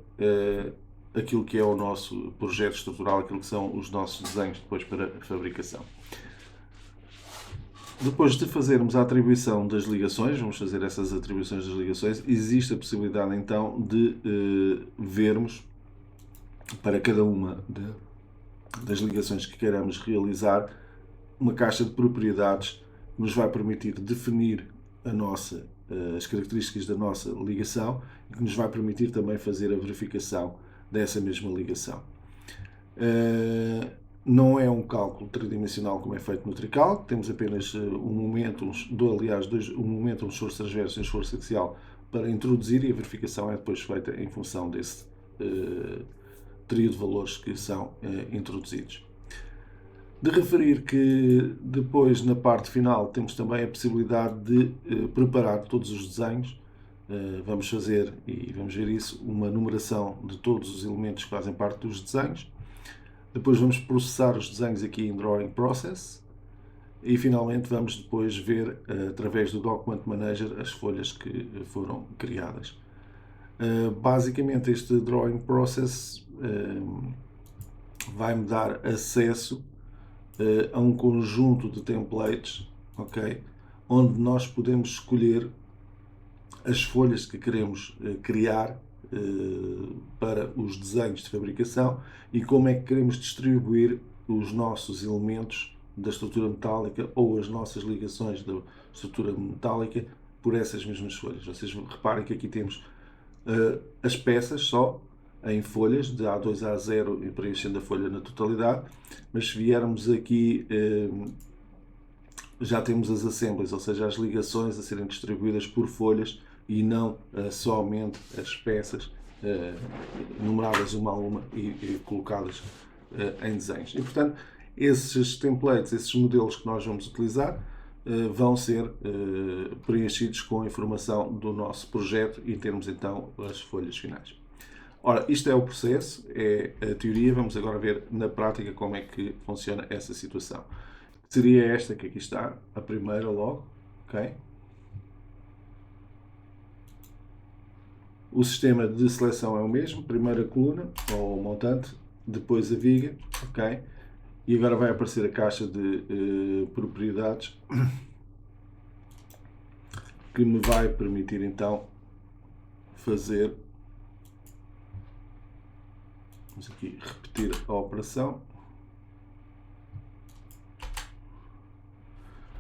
aquilo que é o nosso projeto estrutural, aquilo que são os nossos desenhos depois para a fabricação. Depois de fazermos a atribuição das ligações, vamos fazer essas atribuições das ligações, existe a possibilidade então de vermos para cada uma das ligações que queiramos realizar uma caixa de propriedades que nos vai permitir definir as características da nossa ligação e que nos vai permitir também fazer a verificação dessa mesma ligação. Não é um cálculo tridimensional como é feito no Trical, temos apenas um momento, um momento, um esforço transverso e um esforço axial para introduzir, e a verificação é depois feita em função desse trio de valores que são introduzidos. De referir que depois, na parte final, temos também a possibilidade de preparar todos os desenhos. Vamos fazer, e vamos ver isso, uma numeração de todos os elementos que fazem parte dos desenhos. Depois vamos processar os desenhos aqui em Drawing Process. E finalmente vamos depois ver, através do Document Manager, as folhas que foram criadas. Basicamente, este Drawing Process vai-me dar acesso a um conjunto de templates, ok? Onde nós podemos escolher as folhas que queremos criar para os desenhos de fabricação e como é que queremos distribuir os nossos elementos da estrutura metálica ou as nossas ligações da estrutura metálica por essas mesmas folhas. Vocês reparem que aqui temos as peças só em folhas de A2 a A0 e preenchendo a folha na totalidade, mas se viermos aqui já temos as assemblies, ou seja, as ligações a serem distribuídas por folhas e não somente as peças numeradas uma a uma e colocadas em desenhos. E portanto, esses templates, esses modelos que nós vamos utilizar vão ser preenchidos com a informação do nosso projeto e termos então as folhas finais. Ora, isto é o processo, é a teoria. Vamos agora ver na prática como é que funciona essa situação. Seria esta que aqui está, a primeira logo, ok? O sistema de seleção é o mesmo, primeira coluna, ou montante, depois a viga, ok? E agora vai aparecer a caixa de propriedades que me vai permitir então fazer, vamos aqui repetir a operação,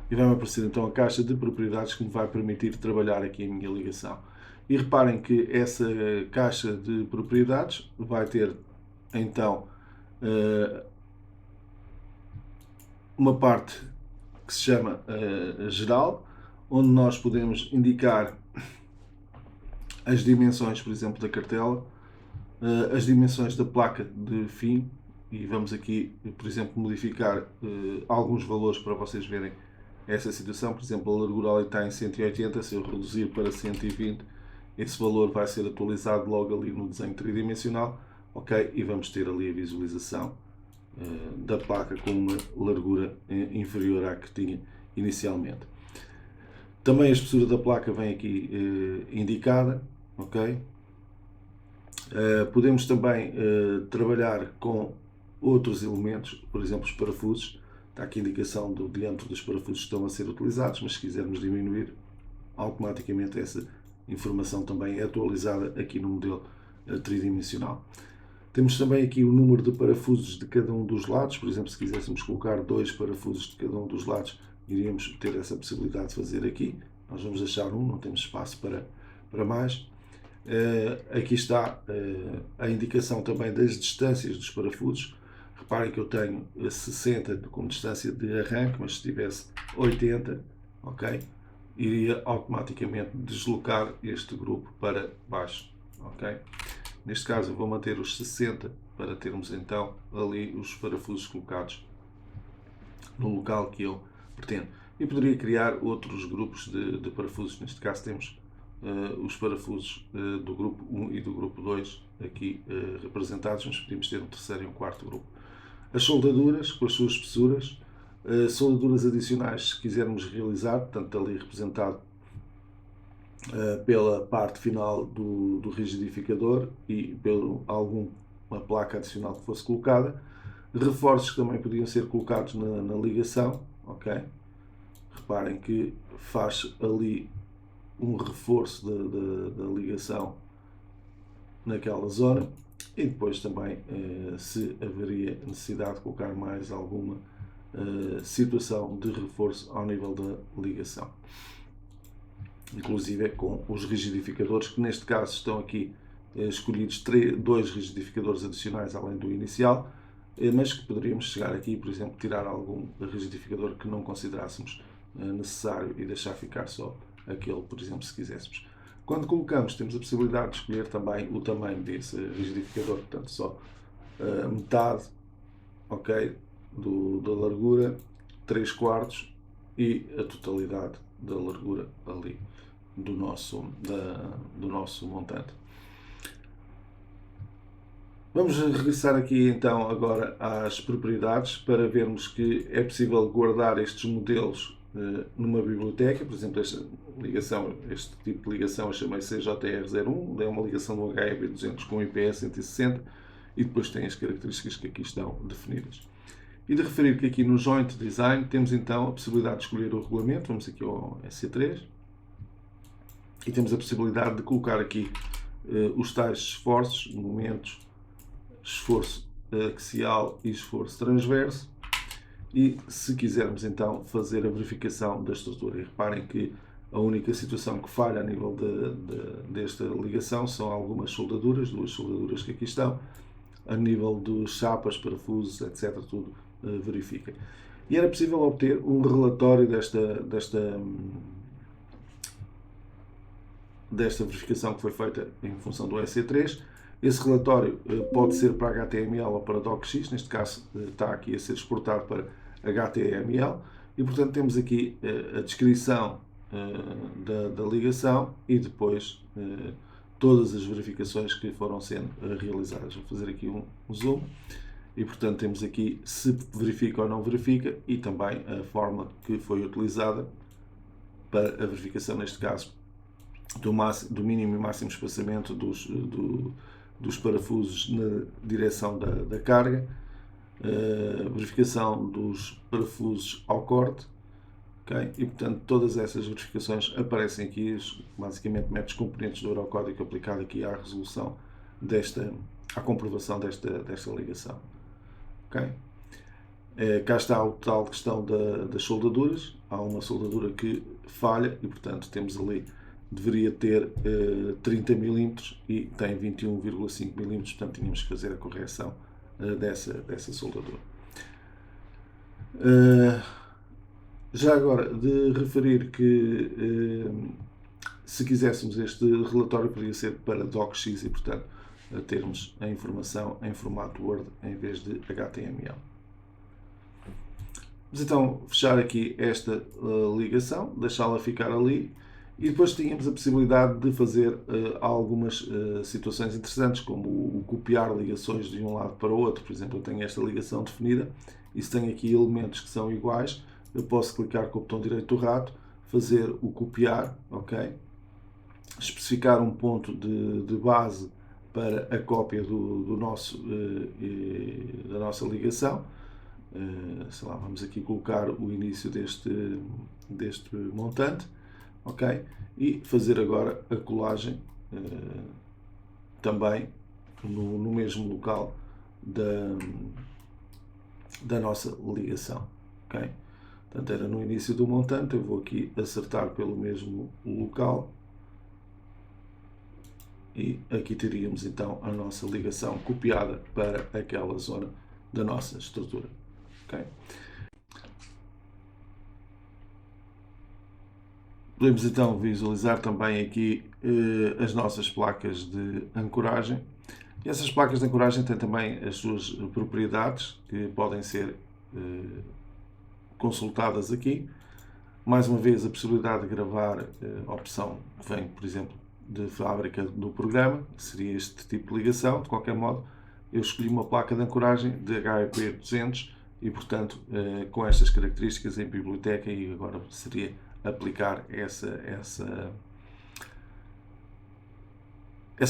e vai-me aparecer então a caixa de propriedades que me vai permitir trabalhar aqui a minha ligação. E reparem que essa caixa de propriedades vai ter então uma parte que se chama geral, onde nós podemos indicar as dimensões, por exemplo, da cartela, as dimensões da placa de fim, e vamos aqui, por exemplo, modificar alguns valores para vocês verem essa situação. Por exemplo, a largura ali está em 180, se eu reduzir para 120, esse valor vai ser atualizado logo ali no desenho tridimensional, ok? E vamos ter ali a visualização da placa com uma largura inferior à que tinha inicialmente. Também a espessura da placa vem aqui indicada, ok? Podemos também trabalhar com outros elementos, por exemplo os parafusos. Está aqui a indicação do diâmetro dos parafusos que estão a ser utilizados, mas se quisermos diminuir, automaticamente essa informação também é atualizada aqui no modelo tridimensional. Temos também aqui o número de parafusos de cada um dos lados. Por exemplo, se quiséssemos colocar 2 parafusos de cada um dos lados, iríamos ter essa possibilidade de fazer aqui. Nós vamos deixar um, não temos espaço para mais. Aqui está a indicação também das distâncias dos parafusos. Reparem que eu tenho 60 como distância de arranque, mas se tivesse 80, ok? iria automaticamente deslocar este grupo para baixo. Ok? Neste caso eu vou manter os 60 para termos então ali os parafusos colocados no local que eu pretendo. E poderia criar outros grupos de parafusos. Neste caso temos os parafusos do grupo 1 e do grupo 2 aqui representados, mas podemos ter um terceiro e um quarto grupo. As soldaduras com as suas espessuras, soldaduras adicionais se quisermos realizar, portanto ali representado pela parte final do rigidificador e pelo alguma placa adicional que fosse colocada. Reforços que também podiam ser colocados na ligação, ok? Reparem que faz ali um reforço da ligação naquela zona, e depois também se haveria necessidade de colocar mais alguma situação de reforço ao nível da ligação, inclusive com os rigidificadores, que neste caso estão aqui escolhidos 2 rigidificadores adicionais além do inicial, mas que poderíamos chegar aqui, por exemplo, tirar algum rigidificador que não considerássemos necessário e deixar ficar só aquele, por exemplo, se quiséssemos. Quando colocamos, temos a possibilidade de escolher também o tamanho desse rigidificador, portanto só metade, ok, da largura, 3/4 e a totalidade da largura ali do nosso montante. Vamos regressar aqui então agora às propriedades para vermos que é possível guardar estes modelos numa biblioteca. Por exemplo, esta ligação, este tipo de ligação eu chamei CJR01, é uma ligação do HEB200 com IPS 160 e depois tem as características que aqui estão definidas. E de referir que aqui no Joint Design temos então a possibilidade de escolher o regulamento, vamos aqui ao SC3, e temos a possibilidade de colocar aqui os tais esforços, momentos, esforço axial e esforço transverso, e se quisermos então fazer a verificação da estrutura. E reparem que a única situação que falha a nível desta ligação são algumas soldaduras, 2 soldaduras que aqui estão, a nível dos chapas, parafusos, etc. tudo verifica. E era possível obter um relatório desta verificação que foi feita em função do EC3. Esse relatório pode ser para HTML ou para DocX, neste caso está aqui a ser exportado para HTML, e portanto temos aqui a descrição da ligação e depois todas as verificações que foram sendo realizadas. Vou fazer aqui um zoom, e portanto temos aqui se verifica ou não verifica, e também a forma que foi utilizada para a verificação, neste caso, do mínimo e máximo espaçamento dos parafusos na direção da carga, verificação dos parafusos ao corte, okay? E portanto todas essas verificações aparecem aqui, basicamente métodos componentes do Eurocódigo aplicado aqui à resolução à comprovação desta ligação. Okay? Cá está o tal questão das soldaduras. Há uma soldadura que falha e portanto temos ali, deveria ter 30 mm e tem 21,5 mm, portanto tínhamos que fazer a correção dessa soldadura. Já agora, de referir que se quiséssemos este relatório poderia ser para DocX e portanto termos a informação em formato Word em vez de HTML. Vamos então fechar aqui esta ligação, deixá-la ficar ali. E depois tínhamos a possibilidade de fazer algumas situações interessantes, como o copiar ligações de um lado para o outro. Por exemplo, eu tenho esta ligação definida e se tenho aqui elementos que são iguais, eu posso clicar com o botão direito do rato, fazer o copiar, ok? Especificar um ponto de base para a cópia da nossa ligação. Sei lá, vamos aqui colocar o início deste montante. Ok? E fazer agora a colagem também no mesmo local da nossa ligação. Ok? Portanto, era no início do montante, eu vou aqui acertar pelo mesmo local e aqui teríamos então a nossa ligação copiada para aquela zona da nossa estrutura. Ok? Podemos então visualizar também aqui as nossas placas de ancoragem. E essas placas de ancoragem têm também as suas propriedades que podem ser consultadas aqui. Mais uma vez, a possibilidade de gravar, a opção que vem, por exemplo, de fábrica do programa, seria este tipo de ligação. De qualquer modo, eu escolhi uma placa de ancoragem de HEP 200 e, portanto, com estas características em biblioteca, e agora seria aplicar essa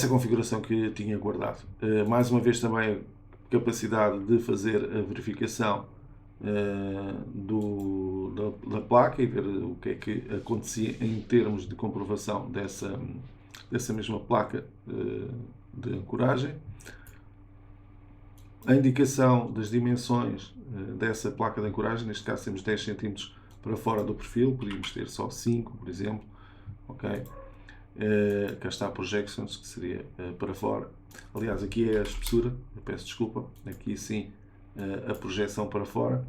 configuração que eu tinha guardado. Mais uma vez também a capacidade de fazer a verificação da placa e ver o que é que acontecia em termos de comprovação dessa mesma placa de ancoragem. A indicação das dimensões dessa placa de ancoragem, neste caso temos 10 cm para fora do perfil, podíamos ter só 5, por exemplo. Ok? Cá está a projections, que seria para fora. Aliás, aqui é a espessura, eu peço desculpa, aqui sim a projeção para fora,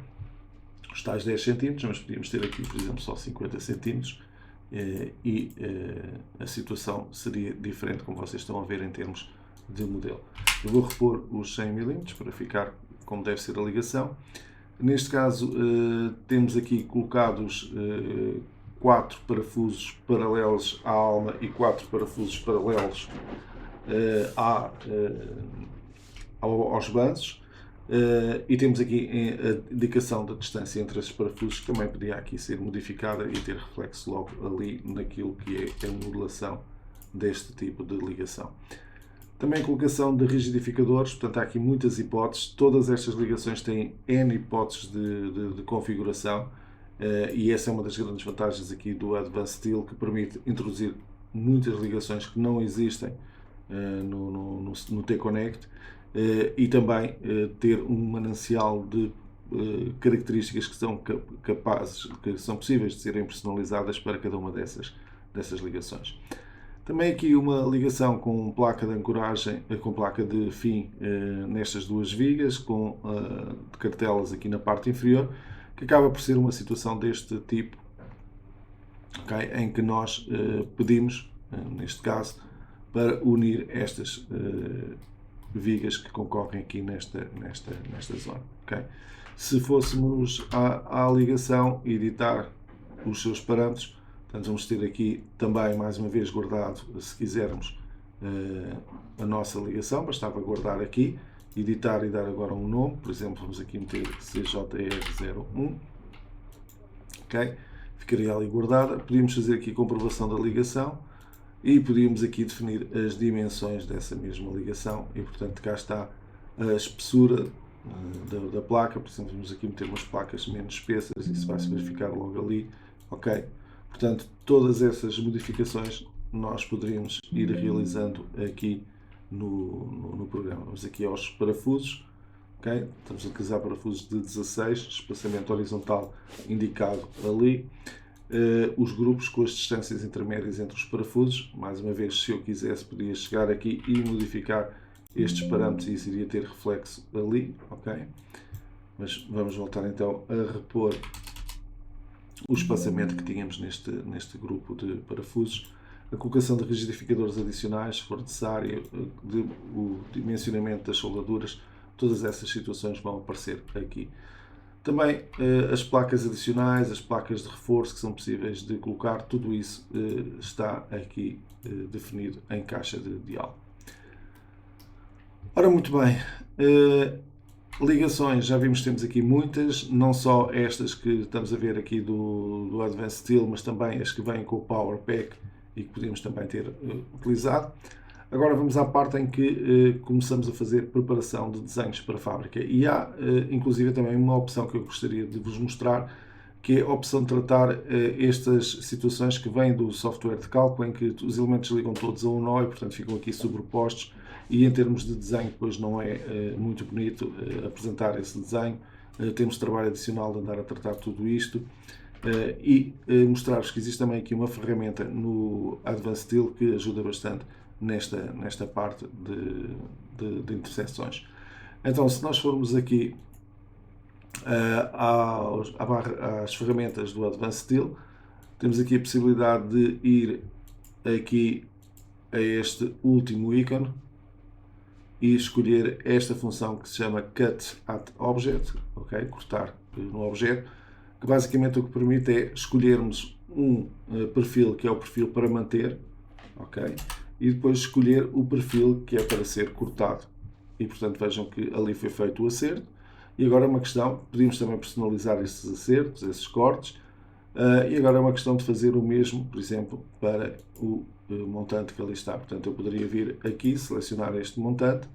os tais 10 cm, mas podíamos ter aqui, por exemplo, só 50 cm e a situação seria diferente, como vocês estão a ver em termos de modelo. Eu vou repor os 100 mm para ficar como deve ser a ligação. Neste caso, temos aqui colocados 4 parafusos paralelos à alma e 4 parafusos paralelos aos banços. E temos aqui a indicação da distância entre esses parafusos, que também podia aqui ser modificada e ter reflexo logo ali naquilo que é a modulação deste tipo de ligação. Também a colocação de rigidificadores, portanto há aqui muitas hipóteses, todas estas ligações têm N hipóteses de configuração e essa é uma das grandes vantagens aqui do Advanced Steel, que permite introduzir muitas ligações que não existem no T-Connect e também ter um manancial de características que são que são possíveis de serem personalizadas para cada uma dessas ligações. Também aqui uma ligação com placa de ancoragem, com placa de fim nestas duas vigas, com cartelas aqui na parte inferior, que acaba por ser uma situação deste tipo, okay, em que nós pedimos, neste caso, para unir estas vigas que concorrem aqui nesta zona. Okay? Se fôssemos à ligação editar os seus parâmetros, portanto, vamos ter aqui também, mais uma vez, guardado, se quisermos, a nossa ligação. Bastava guardar aqui, editar e dar agora um nome. Por exemplo, vamos aqui meter CJR01. Ok? Ficaria ali guardada. Podíamos fazer aqui a comprovação da ligação e podíamos aqui definir as dimensões dessa mesma ligação. E, portanto, cá está a espessura da placa. Por exemplo, vamos aqui meter umas placas menos espessas e isso vai-se verificar logo ali. Ok? Portanto, todas essas modificações nós poderíamos ir realizando aqui no programa. Vamos aqui aos parafusos, okay? Estamos a utilizar parafusos de 16, espaçamento horizontal indicado ali. Os grupos com as distâncias intermédias entre os parafusos, mais uma vez, se eu quisesse, podia chegar aqui e modificar estes parâmetros e isso iria ter reflexo ali, ok? Mas vamos voltar então a repor o espaçamento que tínhamos neste grupo de parafusos, a colocação de rigidificadores adicionais, se for necessário, o dimensionamento das soldaduras, todas essas situações vão aparecer aqui. Também as placas adicionais, as placas de reforço que são possíveis de colocar, tudo isso está aqui definido em caixa de diálogo. Ora, muito bem. Ligações, já vimos que temos aqui muitas, não só estas que estamos a ver aqui do Advanced Steel, mas também as que vêm com o Power Pack e que podemos também ter utilizado. Agora vamos à parte em que começamos a fazer preparação de desenhos para a fábrica e há inclusive também uma opção que eu gostaria de vos mostrar, que é a opção de tratar estas situações que vêm do software de cálculo, em que os elementos ligam todos a um nó e portanto ficam aqui sobrepostos. E em termos de desenho, depois não é muito bonito apresentar esse desenho. Temos trabalho adicional de andar a tratar tudo isto e mostrar-vos que existe também aqui uma ferramenta no Advanced Steel que ajuda bastante nesta parte de interseções. Então, se nós formos aqui às ferramentas do Advanced Steel, Temos aqui a possibilidade de ir aqui a este último ícone e escolher esta função que se chama Cut at Object, ok? Cortar no objeto, que basicamente o que permite é escolhermos um perfil que é o perfil para manter, ok? E depois escolher o perfil que é para ser cortado. E portanto vejam que ali foi feito o acerto. E agora é uma questão, podemos também personalizar estes acertos, esses cortes, e agora é uma questão de fazer o mesmo, por exemplo, para o montante que ali está. Portanto, eu poderia vir aqui, selecionar este montante,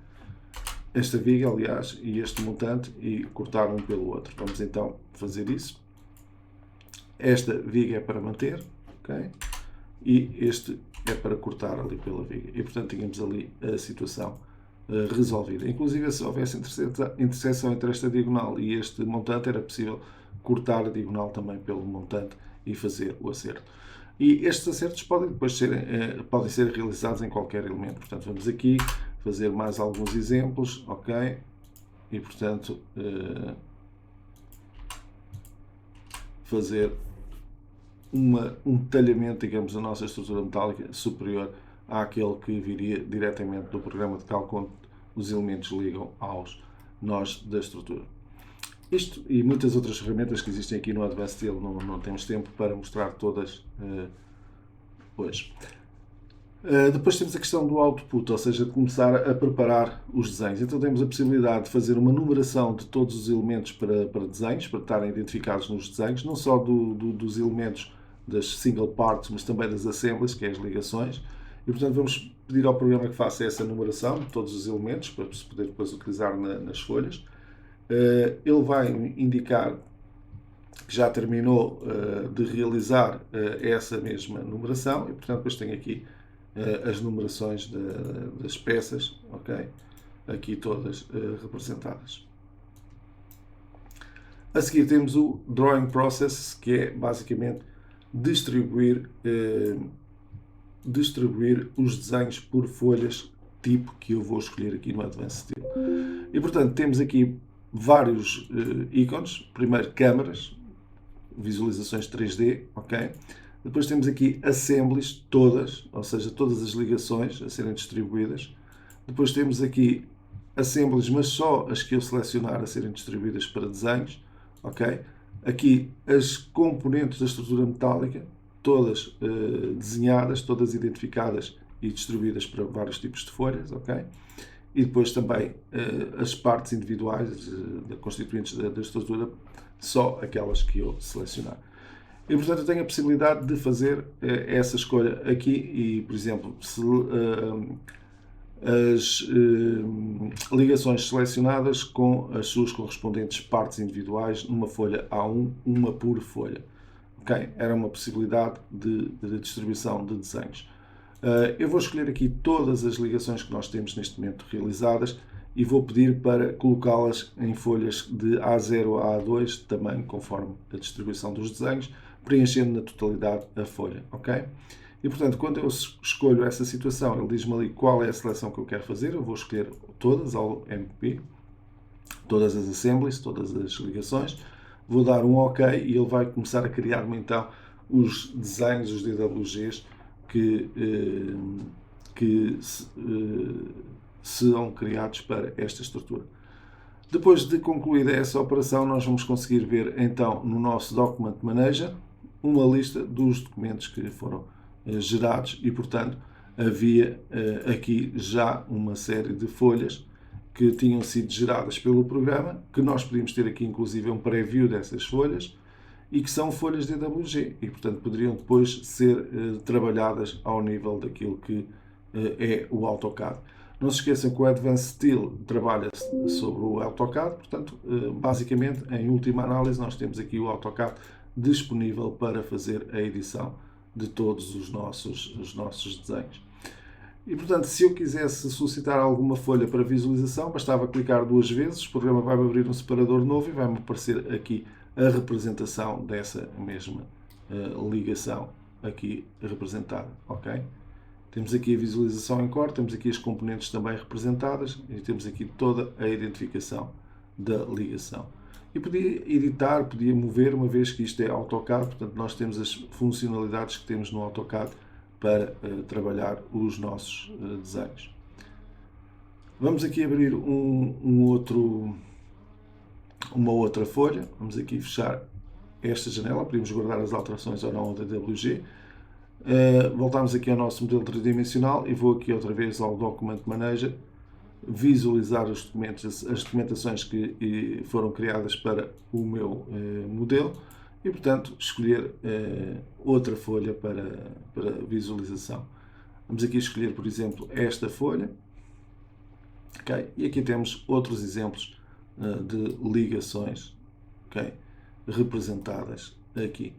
esta viga, aliás, e este montante, e cortar um pelo outro. Vamos então fazer isso. Esta viga é para manter, ok? E este é para cortar ali pela viga. E, portanto, tínhamos ali a situação resolvida. Inclusive, se houvesse interseção entre esta diagonal e este montante, era possível cortar a diagonal também pelo montante e fazer o acerto. E estes acertos podem depois podem ser realizados em qualquer elemento. Portanto, vamos aqui fazer mais alguns exemplos, ok? E, portanto, fazer um detalhamento, digamos, da nossa estrutura metálica superior àquele que viria diretamente do programa de cálculo, onde os elementos ligam aos nós da estrutura. Isto e muitas outras ferramentas que existem aqui no Advanced Steel, não temos tempo para mostrar todas hoje. Depois temos a questão do output, ou seja, de começar a preparar os desenhos. Então temos a possibilidade de fazer uma numeração de todos os elementos para desenhos, para estarem identificados nos desenhos, não só dos elementos das single parts, mas também das assemblies, que é as ligações. E portanto vamos pedir ao programa que faça essa numeração de todos os elementos, para se poder depois utilizar nas folhas. Ele vai indicar que já terminou de realizar essa mesma numeração, e portanto depois tem aqui as numerações das peças, ok? Aqui todas representadas. A seguir temos o Drawing Process, que é basicamente distribuir os desenhos por folhas tipo que eu vou escolher aqui no Advanced Steel. E portanto temos aqui vários ícones. Primeiro câmaras, visualizações 3D, ok? Depois temos aqui assemblies todas, ou seja, todas as ligações a serem distribuídas. Depois temos aqui assemblies, mas só as que eu selecionar a serem distribuídas para desenhos, ok? Aqui as componentes da estrutura metálica, todas desenhadas, todas identificadas e distribuídas para vários tipos de folhas, ok? E depois também as partes individuais, constituintes da estrutura, só aquelas que eu selecionar. E, portanto, eu tenho a possibilidade de fazer essa escolha aqui e, por exemplo, se as ligações selecionadas com as suas correspondentes partes individuais numa folha A1, uma por folha. Okay? Era uma possibilidade de distribuição de desenhos. Eu vou escolher aqui todas as ligações que nós temos neste momento realizadas e vou pedir para colocá-las em folhas de A0 a A2, também conforme a distribuição dos desenhos, preenchendo na totalidade a folha, ok? E portanto, quando eu escolho essa situação, ele diz-me ali qual é a seleção que eu quero fazer, eu vou escolher todas ao MP, todas as assemblies, todas as ligações, vou dar um OK e ele vai começar a criar-me então os desenhos, os DWGs que serão criados para esta estrutura. Depois de concluída essa operação, nós vamos conseguir ver então no nosso Document Manager uma lista dos documentos que foram gerados e, portanto, havia aqui já uma série de folhas que tinham sido geradas pelo programa, que nós podíamos ter aqui inclusive um preview dessas folhas e que são folhas DWG e, portanto, poderiam depois ser trabalhadas ao nível daquilo que é o AutoCAD. Não se esqueçam que o Advanced Steel trabalha sobre o AutoCAD, portanto, basicamente, em última análise, nós temos aqui o AutoCAD disponível para fazer a edição de todos os nossos desenhos. E, portanto, se eu quisesse solicitar alguma folha para visualização, bastava clicar duas vezes, o programa vai-me abrir um separador novo e vai-me aparecer aqui a representação dessa mesma ligação aqui representada, ok? Temos aqui a visualização em cor, temos aqui as componentes também representadas e temos aqui toda a identificação da ligação. E podia editar, podia mover, uma vez que isto é AutoCAD, portanto nós temos as funcionalidades que temos no AutoCAD para trabalhar os nossos desenhos. Vamos aqui abrir uma outra folha, vamos aqui fechar esta janela, podemos guardar as alterações ou não da DWG. Voltamos aqui ao nosso modelo tridimensional e vou aqui outra vez ao Document Manager, visualizar os documentos, as documentações que foram criadas para o meu modelo e, portanto, escolher outra folha para visualização. Vamos aqui escolher, por exemplo, esta folha. Okay? E aqui temos outros exemplos de ligações, okay? Representadas aqui.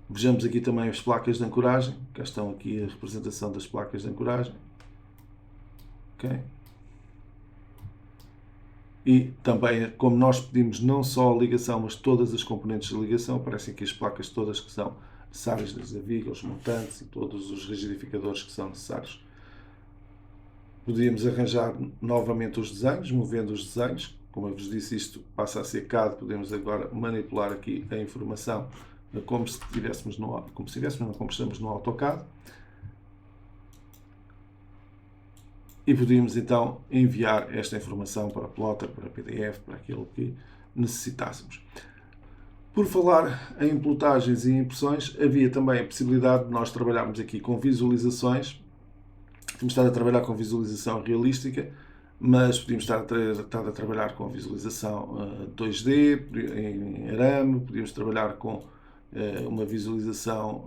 Vejamos aqui também as placas de ancoragem. Cá estão aqui a representação das placas de ancoragem. Okay? E também, como nós pedimos não só a ligação, mas todas as componentes de ligação, aparecem aqui as placas todas que são necessárias, desde a viga, os montantes e todos os rigidificadores que são necessários. Podíamos arranjar novamente os desenhos, movendo os desenhos. Como eu vos disse, isto passa a ser CAD. Podemos agora manipular aqui a informação como se estivéssemos como estamos no AutoCAD. E podíamos então enviar esta informação para Plotter, para PDF, para aquilo que necessitássemos. Por falar em plotagens e impressões, havia também a possibilidade de nós trabalharmos aqui com visualizações. Podíamos estar a trabalhar com visualização realística, mas podíamos estar a trabalhar com visualização 2D, em arame, podíamos trabalhar com uma visualização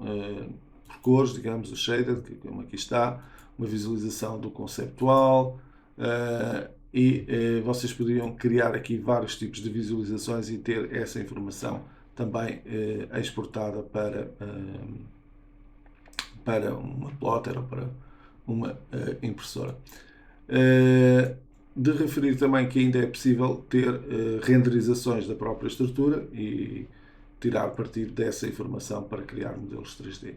por cores, digamos, o shaded, como aqui está, uma visualização do conceptual, e vocês podiam criar aqui vários tipos de visualizações e ter essa informação também exportada para uma plotter ou para uma impressora. De referir também que ainda é possível ter renderizações da própria estrutura e tirar partido dessa informação para criar modelos 3D.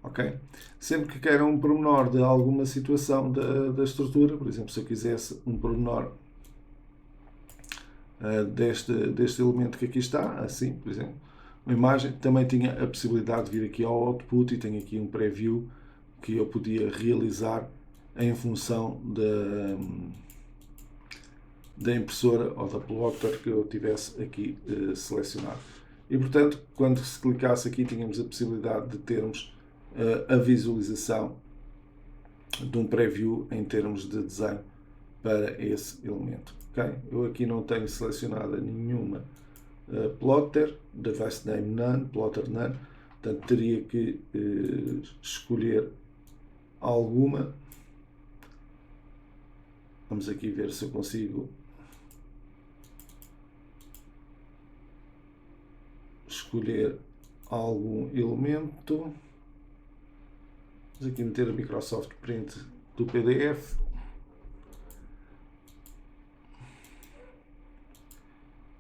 Okay? Sempre que queiram um pormenor de alguma situação da estrutura, por exemplo, se eu quisesse um pormenor deste elemento que aqui está, assim, por exemplo, uma imagem, também tinha a possibilidade de vir aqui ao output e tenho aqui um preview que eu podia realizar em função da impressora ou da plotter que eu tivesse aqui selecionado. E, portanto, quando se clicasse aqui, tínhamos a possibilidade de termos a visualização de um preview em termos de desenho para esse elemento. Okay? Eu aqui não tenho selecionada nenhuma plotter, device name none, plotter none, portanto teria que escolher alguma. Vamos aqui ver se eu consigo escolher algum elemento. Vamos aqui meter a Microsoft Print do PDF.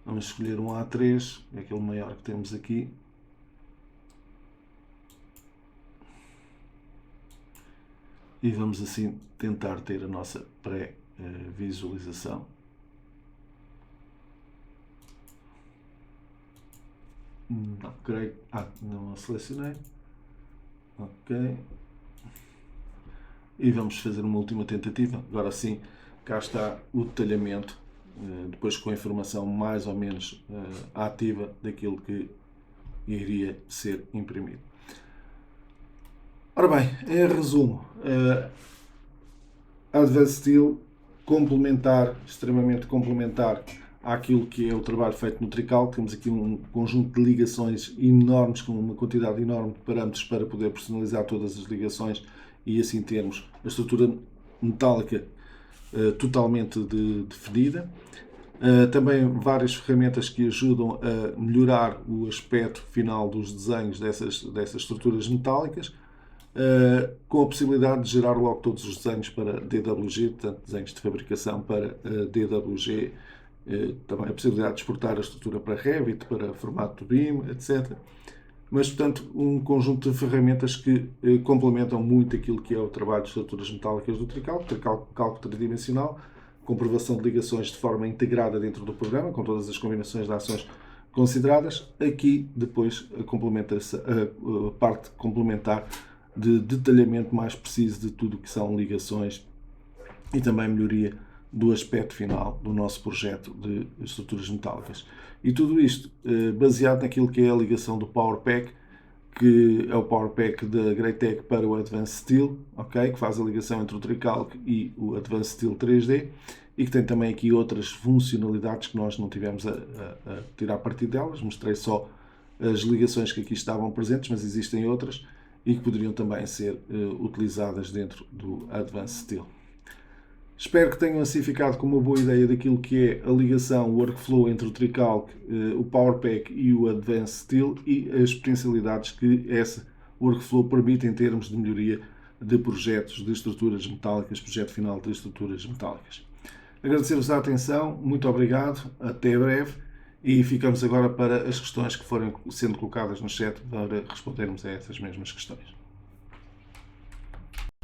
Vamos escolher um A3, é aquele maior que temos aqui. E vamos assim tentar ter a nossa pré-visualização. Não, creio. Não a selecionei. Ok. E vamos fazer uma última tentativa. Agora sim, cá está o detalhamento, depois com a informação mais ou menos ativa daquilo que iria ser imprimido. Ora bem, em resumo, Advanced Steel extremamente complementar àquilo que é o trabalho feito no Trical. Temos aqui um conjunto de ligações enormes, com uma quantidade enorme de parâmetros para poder personalizar todas as ligações e assim termos a estrutura metálica totalmente definida. Também várias ferramentas que ajudam a melhorar o aspecto final dos desenhos dessas estruturas metálicas, com a possibilidade de gerar logo todos os desenhos para DWG, portanto desenhos de fabricação para DWG, também a possibilidade de exportar a estrutura para Revit, para formato BIM, etc. Mas, portanto, um conjunto de ferramentas que complementam muito aquilo que é o trabalho de estruturas metálicas do Trical, cálculo tridimensional, comprovação de ligações de forma integrada dentro do programa, com todas as combinações de ações consideradas. Aqui depois complementa-se a parte complementar de detalhamento mais preciso de tudo o que são ligações e também melhoria do aspecto final do nosso projeto de estruturas metálicas. E tudo isto baseado naquilo que é a ligação do PowerPack, que é o PowerPack da Greatech para o Advanced Steel, okay? Que faz a ligação entre o Tricalc e o Advanced Steel 3D, e que tem também aqui outras funcionalidades que nós não tivemos a tirar partido delas. Mostrei só as ligações que aqui estavam presentes, mas existem outras e que poderiam também ser utilizadas dentro do Advanced Steel. Espero que tenham assim ficado com uma boa ideia daquilo que é a ligação, o workflow entre o Tricalc, o PowerPack e o Advanced Steel e as potencialidades que esse workflow permite em termos de melhoria de projetos de estruturas metálicas, projeto final de estruturas metálicas. Agradecer-vos a atenção, muito obrigado, até breve, e ficamos agora para as questões que forem sendo colocadas no chat para respondermos a essas mesmas questões.